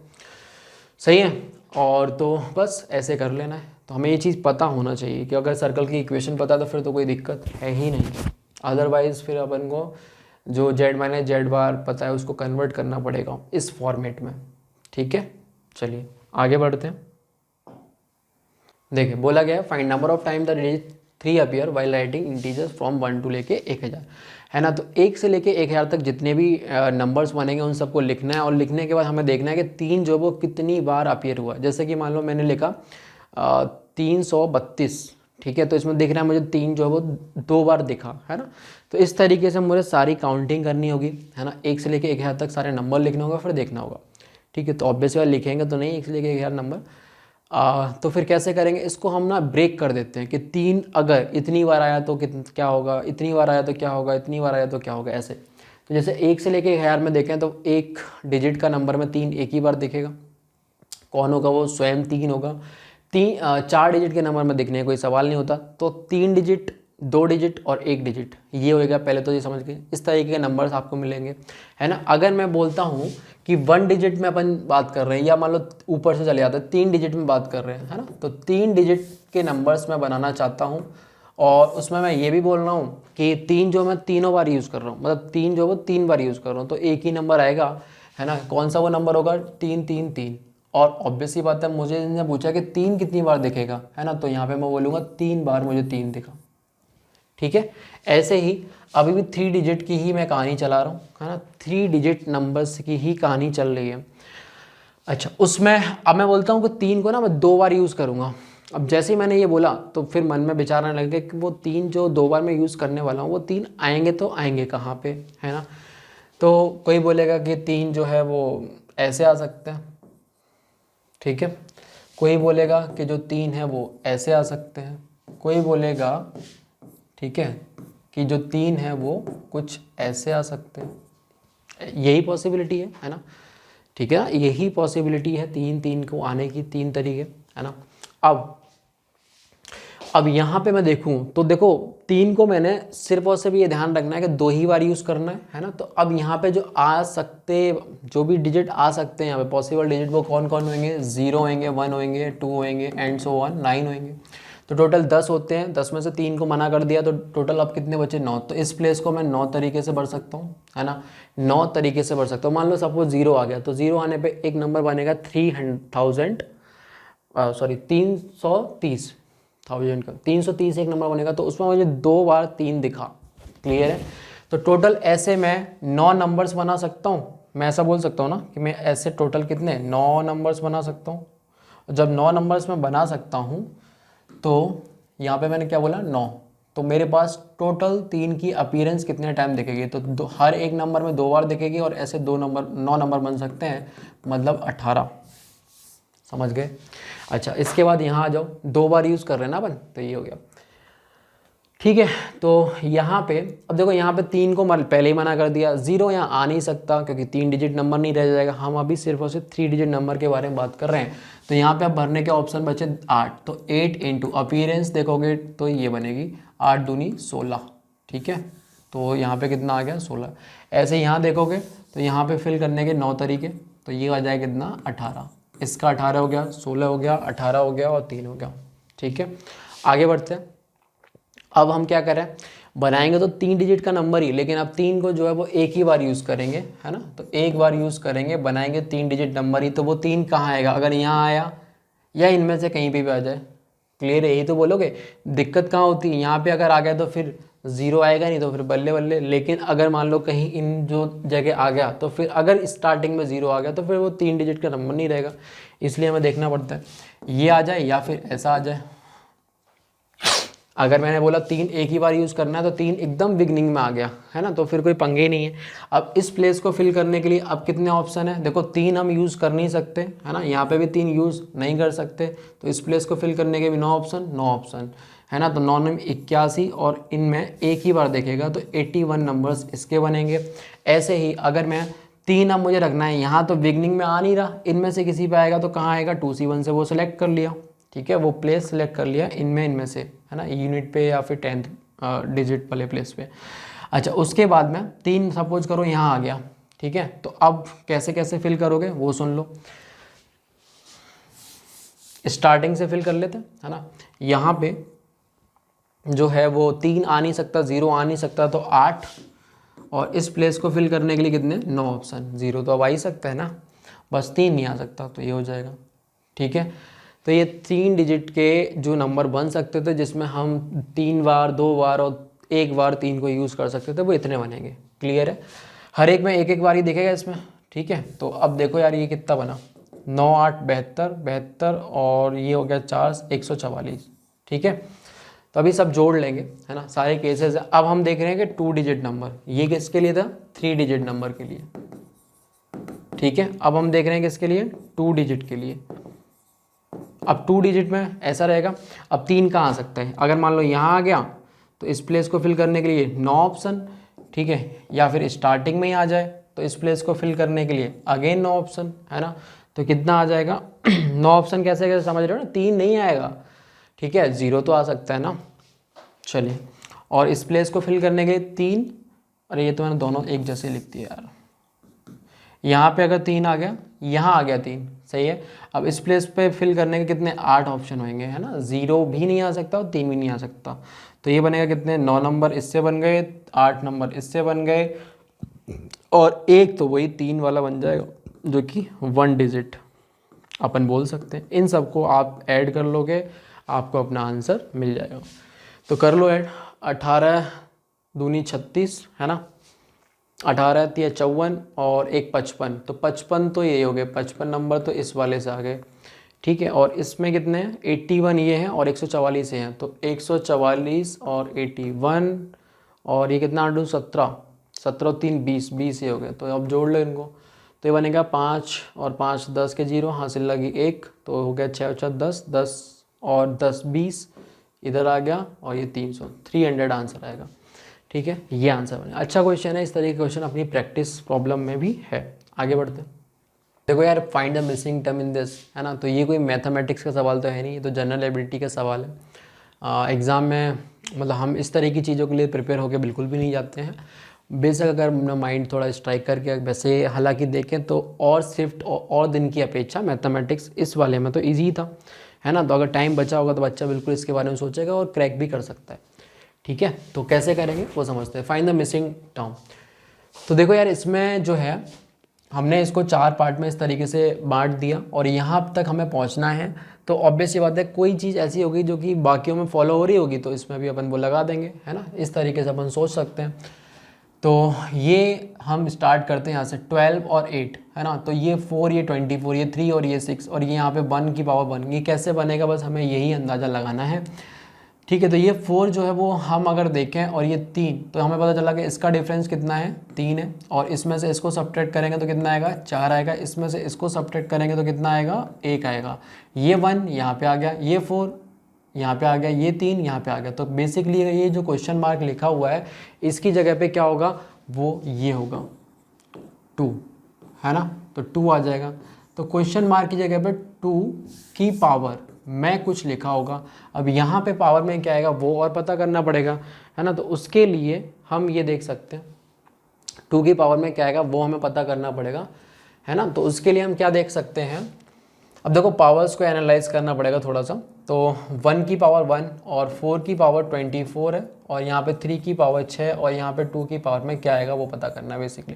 A: सही है। और तो बस ऐसे कर लेना है। तो हमें ये चीज़ पता होना चाहिए कि अगर सर्कल की इक्वेशन पता तो फिर तो कोई दिक्कत है ही नहीं, अदरवाइज़ फिर अपन को जो जेड माइनस जेड बार पता है उसको कन्वर्ट करना पड़ेगा इस फॉर्मेट में, ठीक है। चलिए आगे बढ़ते हैं। देखिए बोला गया है find number of time the digit 3 appear while writing integers from 1 to लेके 1000, है ना। तो 1 से लेके 1000 तक जितने भी नंबर्स बनेंगे उन सबको लिखना है, और लिखने के बाद हमें देखना है कि 3 जो वो कितनी बार अपीयर हुआ। जैसे कि मान लो मैंने लिखा 332, ठीक है, तो इसमें दिख रहा है मुझे 3 जो है वो 2 बार दिखा, है ना। तो इस तरीके से मुझे सारी काउंटिंग करनी होगी, है ना। 1 से लेके 1000 तक सारे नंबर लिखना होगा, फिर देखना होगा, ठीक है। तो ऑब्वियसली लिखेंगे तो नहीं 1 से लेके 1000 नंबर, तो फिर कैसे करेंगे इसको, हम ना ब्रेक कर देते हैं कि 3 अगर इतनी बार आया तो क्या होगा, इतनी बार आया तो क्या होगा, इतनी बार आया तो क्या होगा, ऐसे। तो जैसे 1 से लेके 1000 में देखें तो एक डिजिट का नंबर में 3 एक ही बार दिखेगा, कौन होगा वो, स्वयं 3 होगा। 4 डिजिट के नंबर में दिखने का कोई सवाल नहीं होता, तो 3 डिजिट, 2 डिजिट और 1 डिजिट ये होएगा। पहले तो ये समझ गए, इस तरीके के नंबर्स आपको मिलेंगे, है ना। अगर मैं बोलता हूँ कि 1 डिजिट में अपन बात कर रहे हैं, या मान लो ऊपर से चले जाते हैं 3 डिजिट में बात कर रहे हैं, है ना, तो 3 डिजिट के नंबर्स मैं बनाना चाहता हूँ, और उसमें मैं ये भी बोल रहा हूँ कि 3 जो मैं तीनों बार यूज़ कर रहा हूँ, मतलब 3 जो वो 3 बार यूज़ कर रहा हूँ, तो एक ही नंबर आएगा, है ना। कौन सा वो नंबर होगा, 3 3 3। और ऑब्वियस सी बात है, मुझे इन्होंने पूछा कि 3 कितनी बार दिखेगा, है ना, तो यहाँ पे मैं बोलूँगा 3 बार मुझे 3 दिखा, ठीक है। ऐसे ही अभी भी 3 डिजिट की ही मैं कहानी चला रहा हूँ, है ना, 3 डिजिट नंबर्स की ही कहानी चल रही है। अच्छा, उसमें अब मैं बोलता हूँ कि 3 को ना मैं 2 बार यूज़ करूँगा। अब जैसे ही मैंने ये बोला तो फिर मन में विचार आने लगे कि वो 3 जो 2 बार मैं यूज़ करने वाला हूँ वो 3 आएंगे तो आएंगे कहाँ पे, है ना। तो कोई बोलेगा कि 3 जो है वो ऐसे आ सकते हैं, ठीक है। कोई बोलेगा कि जो 3 है वो ऐसे आ सकते हैं, कोई बोलेगा, ठीक है, कि जो 3 है वो कुछ ऐसे आ सकते हैं। यही पॉसिबिलिटी है ना, ठीक है ना, यही पॉसिबिलिटी है 3 को आने की, 3 तरीके, है ना। अब यहाँ पे मैं देखूँ तो देखो 3 को मैंने सिर्फ और सिर्फ ये ध्यान रखना है कि 2 ही बार यूज़ करना है ना। तो अब यहाँ पे जो आ सकते, जो भी डिजिट आ सकते हैं यहाँ पे पॉसिबल डिजिट, वो कौन कौन होंगे, 0 होंगे, 1 होंगे, 2 होंगे एंड सो ऑन, 9 होंगे। तो टोटल 10 होते हैं, 10 में से 3 को मना कर दिया तो टोटल अब कितने बचे, 9। तो इस प्लेस को मैं 9 तरीके से भर सकता हूँ, है ना, 9 तरीके से भर सकता हूँ। मान लो सपोज 0 आ गया, तो 0 आने पे एक नंबर बनेगा 330 थाउजेंड का 330 एक नंबर बनेगा, तो उसमें मुझे 2 बार 3 दिखा, क्लियर है। तो टोटल ऐसे मैं 9 नंबर्स बना सकता हूँ। मैं ऐसा बोल सकता हूँ ना कि मैं ऐसे टोटल कितने 9 नंबर्स बना सकता हूँ। जब 9 नंबर्स में बना सकता हूँ तो यहाँ पे मैंने क्या बोला, 9। तो मेरे पास टोटल 3 की अपीयरेंस कितने टाइम दिखेगी, तो हर एक नंबर में 2 बार दिखेगी, और ऐसे 9 नंबर बन सकते हैं, मतलब 18, समझ गए। अच्छा इसके बाद यहाँ आ जाओ, 2 बार यूज़ कर रहे हैं ना अपन, तो ये हो गया। ठीक है, तो यहाँ पे अब देखो, यहाँ पे 3 को पहले ही मना कर दिया, 0 यहाँ आ नहीं सकता क्योंकि 3 डिजिट नंबर नहीं रह जाएगा। हम अभी सिर्फ और सिर्फ 3 डिजिट नंबर के बारे में बात कर रहे हैं। तो यहाँ पे अब भरने के ऑप्शन बचे 8, तो 8 इंटू अपीयरेंस देखोगे तो ये बनेगी 8 दूनी 16। ठीक है, तो यहाँ पे कितना आ गया 16। ऐसे यहाँ देखोगे तो यहाँ पे फिल करने के 9 तरीके, तो ये आ जाएगा कितना 18। इसका 18 हो गया, 16 हो गया, 18 हो गया और 3 हो गया। ठीक है, आगे बढ़ते हैं। अब हम क्या करें, बनाएंगे तो 3 डिजिट का नंबर ही, लेकिन अब 3 को जो है वो एक ही बार यूज़ करेंगे, है ना। तो एक बार यूज़ करेंगे, बनाएंगे 3 डिजिट नंबर ही। तो वो 3 कहाँ आएगा, अगर यहाँ आया या इनमें से कहीं पे भी आ जाए। क्लियर है, यही तो बोलोगे। दिक्कत कहाँ होती है, यहाँ पे अगर आ गया तो फिर 0 आएगा, नहीं तो फिर बल्ले बल्ले। लेकिन अगर मान लो कहीं इन जो जगह आ गया, तो फिर अगर स्टार्टिंग में 0 आ गया तो फिर वो 3 डिजिट का नंबर नहीं रहेगा। इसलिए हमें देखना पड़ता है ये आ जाए या फिर ऐसा आ जाए। अगर मैंने बोला 3 एक ही बार यूज़ करना है, तो 3 एकदम बिगनिंग में आ गया, है ना, तो फिर कोई पंगे ही नहीं है। अब इस प्लेस को फिल करने के लिए अब कितने ऑप्शन है, देखो 3 हम यूज़ कर नहीं सकते, है ना, यहाँ पे भी 3 यूज़ नहीं कर सकते। तो इस प्लेस को फिल करने के भी 9 ऑप्शन, है ना। तो 9 में 81 और इनमें एक ही बार देखेगा तो 81 नंबर्स इसके बनेंगे। ऐसे ही अगर मैं 3 अब मुझे रखना है, यहाँ तो बिगनिंग में आ नहीं रहा, इनमें से किसी पे आएगा तो कहाँ आएगा, 2C1 से वो सिलेक्ट कर लिया। ठीक है, वो प्लेस सेलेक्ट कर लिया इनमें से, है ना, यूनिट पे या फिर 10th डिजिट वाले प्लेस पे। अच्छा उसके बाद में 3 सपोज करो यहाँ आ गया। ठीक है, तो अब कैसे कैसे फिल करोगे वो सुन लो। स्टार्टिंग से फिल कर लेते हैं, है ना। यहाँ पे जो है वो 3 आ नहीं सकता, 0 आ नहीं सकता, तो 8, और इस प्लेस को फिल करने के लिए कितने 9 ऑप्शन। 0 तो अब आ ही सकता है ना, बस 3 नहीं आ सकता, तो ये हो जाएगा। ठीक है, तो ये 3 डिजिट के जो नंबर बन सकते थे, जिसमें हम 3 बार 2 बार और 1 बार 3 को यूज़ कर सकते थे, वो इतने बनेंगे। क्लियर है, हर एक में एक बार ही दिखेगा इसमें। ठीक है, तो अब देखो यार ये कितना बना, 9 8 72 और ये हो गया 4 144। ठीक है, तो अभी सब जोड़ लेंगे, है ना, सारे केसेस। अब हम देख रहे हैं कि 2 डिजिट नंबर, ये किसके लिए था, 3 डिजिट नंबर के लिए। ठीक है, अब हम देख रहे हैं किसके लिए, 2 डिजिट के लिए। अब 2 डिजिट में ऐसा रहेगा, अब 3 कहाँ आ सकता है, अगर मान लो यहाँ आ गया तो इस प्लेस को फिल करने के लिए 9 ऑप्शन। ठीक है, या फिर स्टार्टिंग में ही आ जाए तो इस प्लेस को फिल करने के लिए अगेन 9 ऑप्शन, है ना। तो कितना आ जाएगा 9 ऑप्शन कैसे कैसे समझ रहे हो ना, 3 नहीं आएगा। ठीक है, 0 तो आ सकता है ना। चलिए, और इस प्लेस को फिल करने के लिए 3, अरे ये तो मैंने दोनों एक जैसे लिख दिया यार। यहाँ पे अगर 3 आ गया, यहाँ आ गया 3, सही है। अब इस प्लेस पे फिल करने के कितने 8 ऑप्शन होंगे, है ना। 0 भी नहीं आ सकता और 3 भी नहीं आ सकता, तो ये बनेगा कितने 9 नंबर इससे बन गए, 8 नंबर इससे बन गए, और एक तो वही 3 वाला बन जाएगा जो कि 1 डिजिट अपन बोल सकते हैं। इन सबको आप ऐड कर लोगे, आपको अपना आंसर मिल जाएगा। तो कर लो ऐड, 18 दूनी 36, है ना, 18 3 54 और 1 55, तो 55 तो ये हो गए, 55 नंबर तो इस वाले से आ गए। ठीक है, और इसमें कितने हैं 81 ये हैं और 144 ये हैं, तो 144 और 81 और ये कितना 17 17 3 20 20 ये हो गए। तो अब जोड़ लो इनको, तो ये बनेगा 5 और 5 10 के 0, हासिल लगी 1, तो हो गया 6 4 10 10 और 10 20 इधर आ गया, और ये 300 आंसर आएगा। ठीक है, ये आंसर बने। अच्छा क्वेश्चन है, इस तरह के क्वेश्चन अपनी प्रैक्टिस प्रॉब्लम में भी है। आगे बढ़ते हैं। देखो यार, find the missing term in this, है ना, तो ये कोई मैथमेटिक्स का सवाल तो है नहीं, ये तो जनरल एबिलिटी का सवाल है। एग्ज़ाम में मतलब हम इस तरह की चीज़ों के लिए प्रिपेयर होकर बिल्कुल भी नहीं जाते हैं। बेशक अगर अपना माइंड थोड़ा स्ट्राइक करके वैसे हालांकि देखें तो और शिफ्ट और दिन की अपेक्षा मैथमेटिक्स इस वाले में तो ईजी था, है ना। तो अगर टाइम बचा होगा तो बच्चा बिल्कुल इसके बारे में सोचेगा और क्रैक भी कर सकता है। ठीक है, तो कैसे करेंगे वो समझते हैं। फाइंड द मिसिंग टर्म, तो देखो यार इसमें जो है हमने इसको 4 पार्ट में इस तरीके से बांट दिया और यहाँ तक हमें पहुँचना है। तो ऑब्वियस ये बात है, कोई चीज़ ऐसी होगी जो कि बाकियों में फॉलो हो रही होगी तो इसमें भी अपन वो लगा देंगे, है ना। इस तरीके से अपन सोच सकते हैं। तो ये हम स्टार्ट करते हैं यहाँ से 12 और 8, है ना। तो ये 4, ये 24, ये 3 और ये 6 और ये यहाँ पे 1 की पावर 1, ये कैसे बनेगा बस हमें यही अंदाज़ा लगाना है। ठीक है, तो ये 4 जो है वो हम अगर देखें और ये 3, तो हमें पता चला कि इसका डिफरेंस कितना है, 3 है। और इसमें से इसको सब्ट्रैक्ट करेंगे तो कितना आएगा, 4 आएगा। इसमें से इसको सब्ट्रैक्ट करेंगे तो कितना आएगा, 1 आएगा। ये 1 यहाँ पे आ गया, ये 4 यहाँ पे आ गया, ये 3 यहाँ पे आ गया। तो बेसिकली ये जो क्वेश्चन मार्क लिखा हुआ है इसकी जगह पे क्या होगा, वो ये होगा 2, है ना। तो 2 आ जाएगा। तो क्वेश्चन मार्क की जगह पे 2 की पावर में कुछ लिखा होगा। अब यहाँ पे पावर में क्या आएगा वो और पता करना पड़ेगा, है ना। तो उसके लिए हम ये देख सकते हैं 2 की पावर में क्या आएगा वो हमें पता करना पड़ेगा, है ना। तो उसके लिए हम क्या देख सकते हैं, अब देखो पावर्स को एनालाइज करना पड़ेगा थोड़ा सा। तो 1 की पावर 1 और 4 की पावर 24 है, और यहाँ पे 3 की पावर 6 और यहाँ पे 2 की पावर में क्या आएगा वो पता करना है बेसिकली।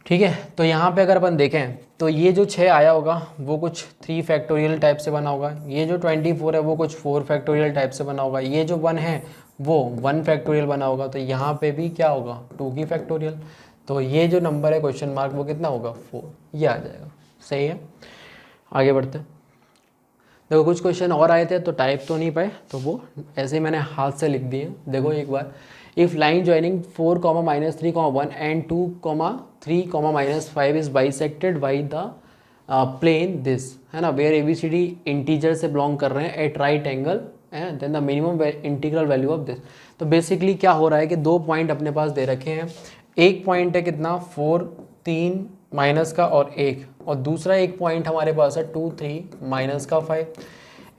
A: ठीक है, तो यहाँ पे अगर अपन देखें तो ये जो 6 आया होगा वो कुछ 3 फैक्टोरियल टाइप से बना होगा, ये जो 24 है वो कुछ 4 फैक्टोरियल टाइप से बना होगा, ये जो 1 है वो 1 फैक्टोरियल बना होगा। तो यहाँ पे भी क्या होगा, 2 की फैक्टोरियल। तो ये जो नंबर है क्वेश्चन मार्क वो कितना होगा, 4, ये आ जाएगा। सही है, आगे बढ़ते हैं। देखो कुछ क्वेश्चन और आए थे तो टाइप तो नहीं पाए, तो वो ऐसे ही मैंने हाथ से लिख दिए। देखो एक बार, if line joining 4, -3, 1 and 2, 3, -5 is bisected by the plane this, है ना, वेयर ABCD इंटीजर से बिलोंग कर रहे हैं at right angle and then the minimum integral value of this. तो बेसिकली क्या हो रहा है कि 2 पॉइंट अपने पास दे रखे हैं। एक पॉइंट है कितना 4, 3 माइनस का और 1, और दूसरा एक पॉइंट हमारे पास है 2, 3 माइनस का 5।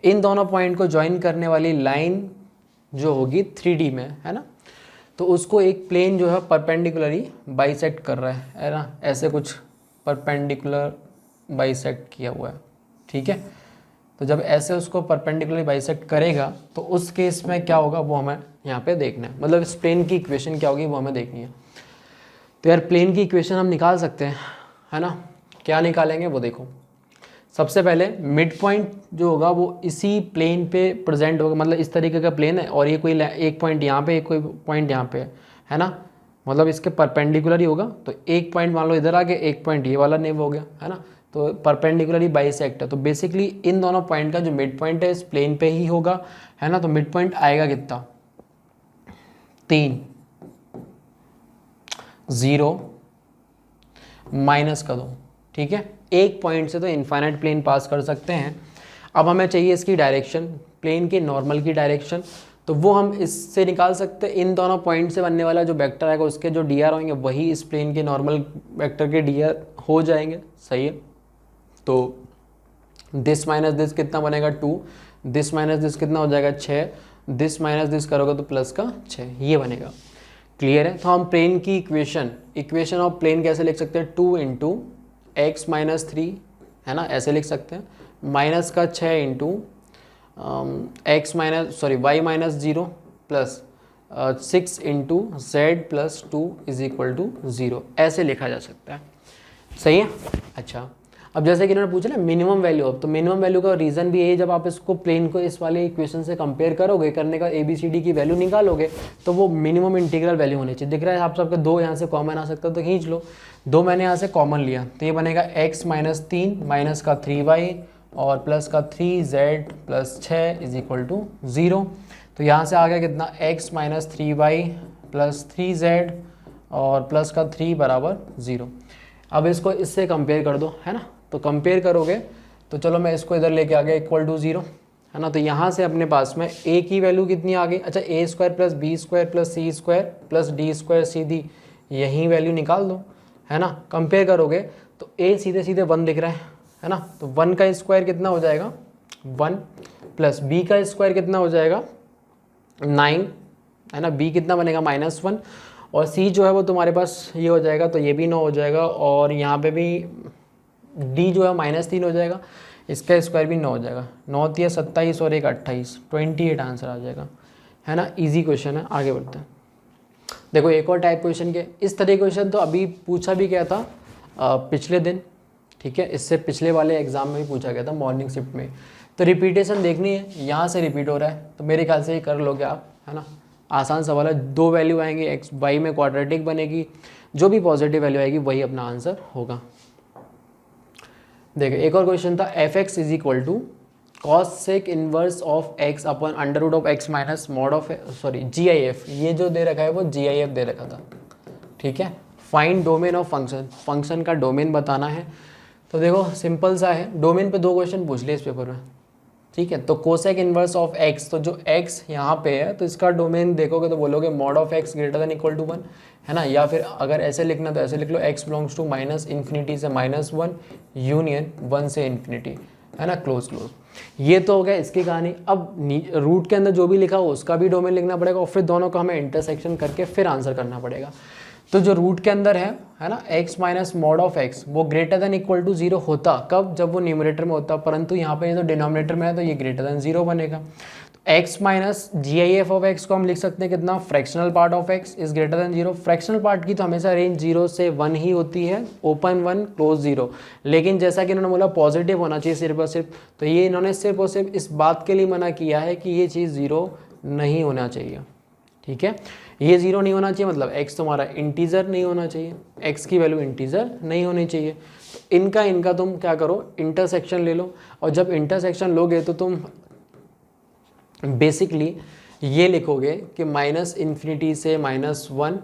A: इन दोनों पॉइंट को ज्वाइन करने वाली लाइन जो होगी 3D में, है ना, तो उसको एक प्लेन जो है परपेंडिकुलरली बाइसेक्ट कर रहा है ना, ऐसे कुछ परपेंडिकुलर बाइसेक्ट किया हुआ है। ठीक है, तो जब ऐसे उसको परपेंडिकुलरली बाइसेक्ट करेगा तो उस केस में क्या होगा वो हमें यहाँ पे देखना है, मतलब इस प्लेन की इक्वेशन क्या होगी वो हमें देखनी है। तो यार प्लेन की इक्वेशन हम निकाल सकते हैं, है ना। क्या निकालेंगे वो देखो, सबसे पहले मिड पॉइंट जो होगा वो इसी प्लेन पे प्रेजेंट होगा, मतलब इस तरीके का प्लेन है और ये कोई एक पॉइंट यहाँ पे, एक कोई पॉइंट यहाँ पे है ना, मतलब इसके परपेंडिकुलर ही होगा। तो एक पॉइंट मान लो इधर आ गया, एक पॉइंट ये वाला नेव हो गया, है ना, तो परपेंडिकुलरली बाइसेक्ट है। तो बेसिकली इन दोनों पॉइंट का जो मिड पॉइंट है इस प्लेन पे ही होगा, है ना। तो मिड पॉइंट आएगा कितना, 3, 0 माइनस का 2। ठीक है, एक पॉइंट से तो इनफाइनाइट प्लेन पास कर सकते हैं। अब हमें चाहिए इसकी डायरेक्शन, प्लेन के नॉर्मल की डायरेक्शन, तो वो हम इससे निकाल सकते हैं। इन दोनों पॉइंट से बनने वाला जो वेक्टर आएगा उसके जो dr होंगे वही इस प्लेन के नॉर्मल वेक्टर के dr हो जाएंगे। सही है, तो दिस माइनस दिस कितना बनेगा 2, दिस माइनस दिस कितना हो जाएगा 6, दिस माइनस दिस करोगे तो प्लस का 6, ये बनेगा। क्लियर है, तो हम प्लेन की इक्वेशन ऑफ प्लेन कैसे लिख सकते हैं, 2 इंटू x माइनस 3, है ना, ऐसे लिख सकते हैं, माइनस का 6 into y minus 0 plus 6 into z plus 2 is equal to 0, ऐसे लिखा जा सकता है। सही है। अच्छा, अब जैसे कि इन्होंने पूछा ना मिनिमम वैल्यू ऑफ, तो मिनिमम वैल्यू का रीज़न भी यही, जब आप इसको प्लेन को इस वाले इक्वेशन से कंपेयर करोगे, करने का ABCD की वैल्यू निकालोगे तो वो मिनिमम इंटीग्रल वैल्यू होनी चाहिए। दिख रहा है आप सबके 2 यहाँ से कॉमन आ सकता है तो खींच लो, 2 मैंने यहाँ से कॉमन लिया तो ये बनेगा x माइनस 3 माइनस का 3y और प्लस का 3z plus 6 is equal to 0। तो यहाँ से आ गया कितना, x minus 3y plus 3z और प्लस का 3 बराबर 0। अब इसको इससे कंपेयर कर दो, है ना, तो कंपेयर करोगे तो चलो मैं इसको इधर लेके आ गया इक्वल टू 0, है ना। तो यहाँ से अपने पास में a की वैल्यू कितनी आ गई, अच्छा a² plus b² plus c² plus d² सीधी यही वैल्यू निकाल दो, है ना। कंपेयर करोगे तो a सीधे सीधे 1 दिख रहा है ना, तो 1 का स्क्वायर कितना हो जाएगा 1 प्लस b का स्क्वायर कितना हो जाएगा 9, है ना, b कितना बनेगा -1 और c जो है वो तुम्हारे पास ये हो जाएगा तो ये भी 9 हो जाएगा और यहाँ पे भी d जो है -3 हो जाएगा, इसका स्क्वायर भी 9 हो जाएगा, 9 3 27 और 1 28, 28 आंसर आ जाएगा, है ना। इजी क्वेश्चन है, आगे बढ़ते हैं। देखो एक और टाइप क्वेश्चन के इस तरह क्वेश्चन तो अभी पूछा भी गया था पिछले दिन, ठीक है, इससे पिछले वाले एग्जाम में भी पूछा गया था मॉर्निंग शिफ्ट में। तो रिपीटेशन देखनी है, यहाँ से रिपीट हो रहा है तो मेरे ख्याल से ये कर लोगे आप, है ना। आसान सवाल है, 2 वैल्यू आएंगी, एक्स वाई में क्वाड्रेटिक बनेगी, जो भी पॉजिटिव वैल्यू आएगी वही अपना आंसर होगा। देखो एक और क्वेश्चन था, f x is equal to cosec inverse of x upon under root of x minus mod of GIF, ये जो दे रखा है वो GIF दे रखा था, ठीक है। Find domain of function, function का डोमेन बताना है। तो देखो सिंपल सा है, डोमेन पे 2 क्वेश्चन पूछ लिए इस पेपर में, ठीक है। तो कोसेक इनवर्स ऑफ x, तो जो x यहाँ पे है तो इसका डोमेन देखोगे तो बोलोगे mod of x greater than equal to 1, है ना। या फिर अगर ऐसे लिखना तो ऐसे लिख लो, x belongs to minus infinity से -1 यूनियन 1 से इन्फिनिटी, है ना, क्लोज क्लोज। ये तो हो गया इसकी कहानी। अब रूट के अंदर जो भी लिखा हो उसका भी डोमेन लिखना पड़ेगा और फिर दोनों का हमें इंटरसेक्शन करके फिर आंसर करना पड़ेगा। तो जो रूट के अंदर है ना, x minus mod of x वो ग्रेटर देन इक्वल टू 0 होता कब, जब वो न्यूमरेटर में होता, परंतु यहाँ पे ये तो डिनोमिनेटर में है तो ये ग्रेटर देन 0 बनेगा। तो x minus GIF of x को हम लिख सकते हैं कितना, fractional part of x is greater than 0। Fractional part की तो हमेशा रेंज 0 से 1 ही होती है, ओपन 1 क्लोज 0, लेकिन जैसा कि इन्होंने बोला पॉजिटिव होना चाहिए सिर्फ और सिर्फ, तो ये इन्होंने सिर्फ और सिर्फ इस बात के लिए मना किया है कि ये चीज़ 0 नहीं होना चाहिए, ठीक है। ये 0 नहीं होना चाहिए मतलब x तुम्हारा इंटीजर नहीं होना चाहिए, x की वैल्यू इंटीजर नहीं होनी चाहिए। तो इनका तुम क्या करो, इंटरसेक्शन ले लो, और जब इंटरसेक्शन लोगे तो तुम बेसिकली ये लिखोगे कि माइनस इन्फिनिटी से -1,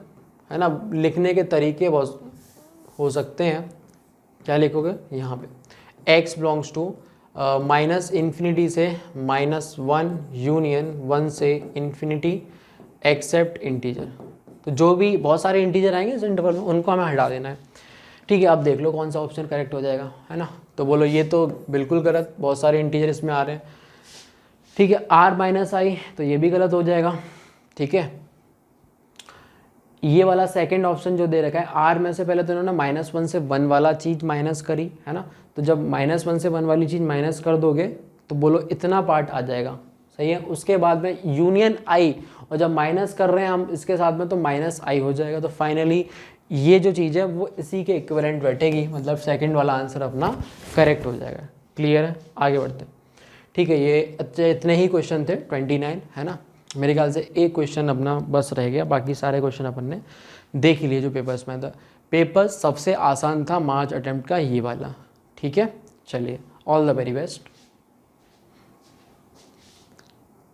A: है ना। लिखने के तरीके बहुत हो सकते हैं, क्या लिखोगे यहाँ पे x belongs to minus infinity से -1 यूनियन 1 से इन्फिनिटी एक्सेप्ट इंटीजर। तो जो भी बहुत सारे इंटीजर आएंगे इस इंटरवल में उनको हमें हटा देना है, ठीक है। आप देख लो कौन सा ऑप्शन करेक्ट हो जाएगा, है ना। तो बोलो ये तो बिल्कुल गलत, बहुत सारे इंटीजर इसमें आ रहे हैं, ठीक है। r माइनस आई तो ये भी गलत हो जाएगा, ठीक है। ये वाला सेकंड ऑप्शन जो दे रखा है, r में से पहले तो इन्होंने -1 से 1 वाला चीज़ माइनस करी, है ना। तो जब -1 से 1 वाली चीज़ माइनस कर दोगे तो बोलो इतना पार्ट आ जाएगा, सही है। उसके बाद में यूनियन आई, और जब माइनस कर रहे हैं हम इसके साथ में तो -i हो जाएगा। तो फाइनली ये जो चीज़ है वो इसी के इक्विवेलेंट बैठेगी, मतलब सेकंड वाला आंसर अपना करेक्ट हो जाएगा। क्लियर है, आगे बढ़ते हैं, ठीक है। ये अच्छे इतने ही क्वेश्चन थे 29, है ना। मेरे ख्याल से एक क्वेश्चन अपना बस रह गया, बाकी सारे क्वेश्चन अपन ने देख लिए जो पेपर्स में था। पेपर सबसे आसान था मार्च अटेम्प्ट का ये वाला, ठीक है। चलिए, ऑल द वेरी बेस्ट।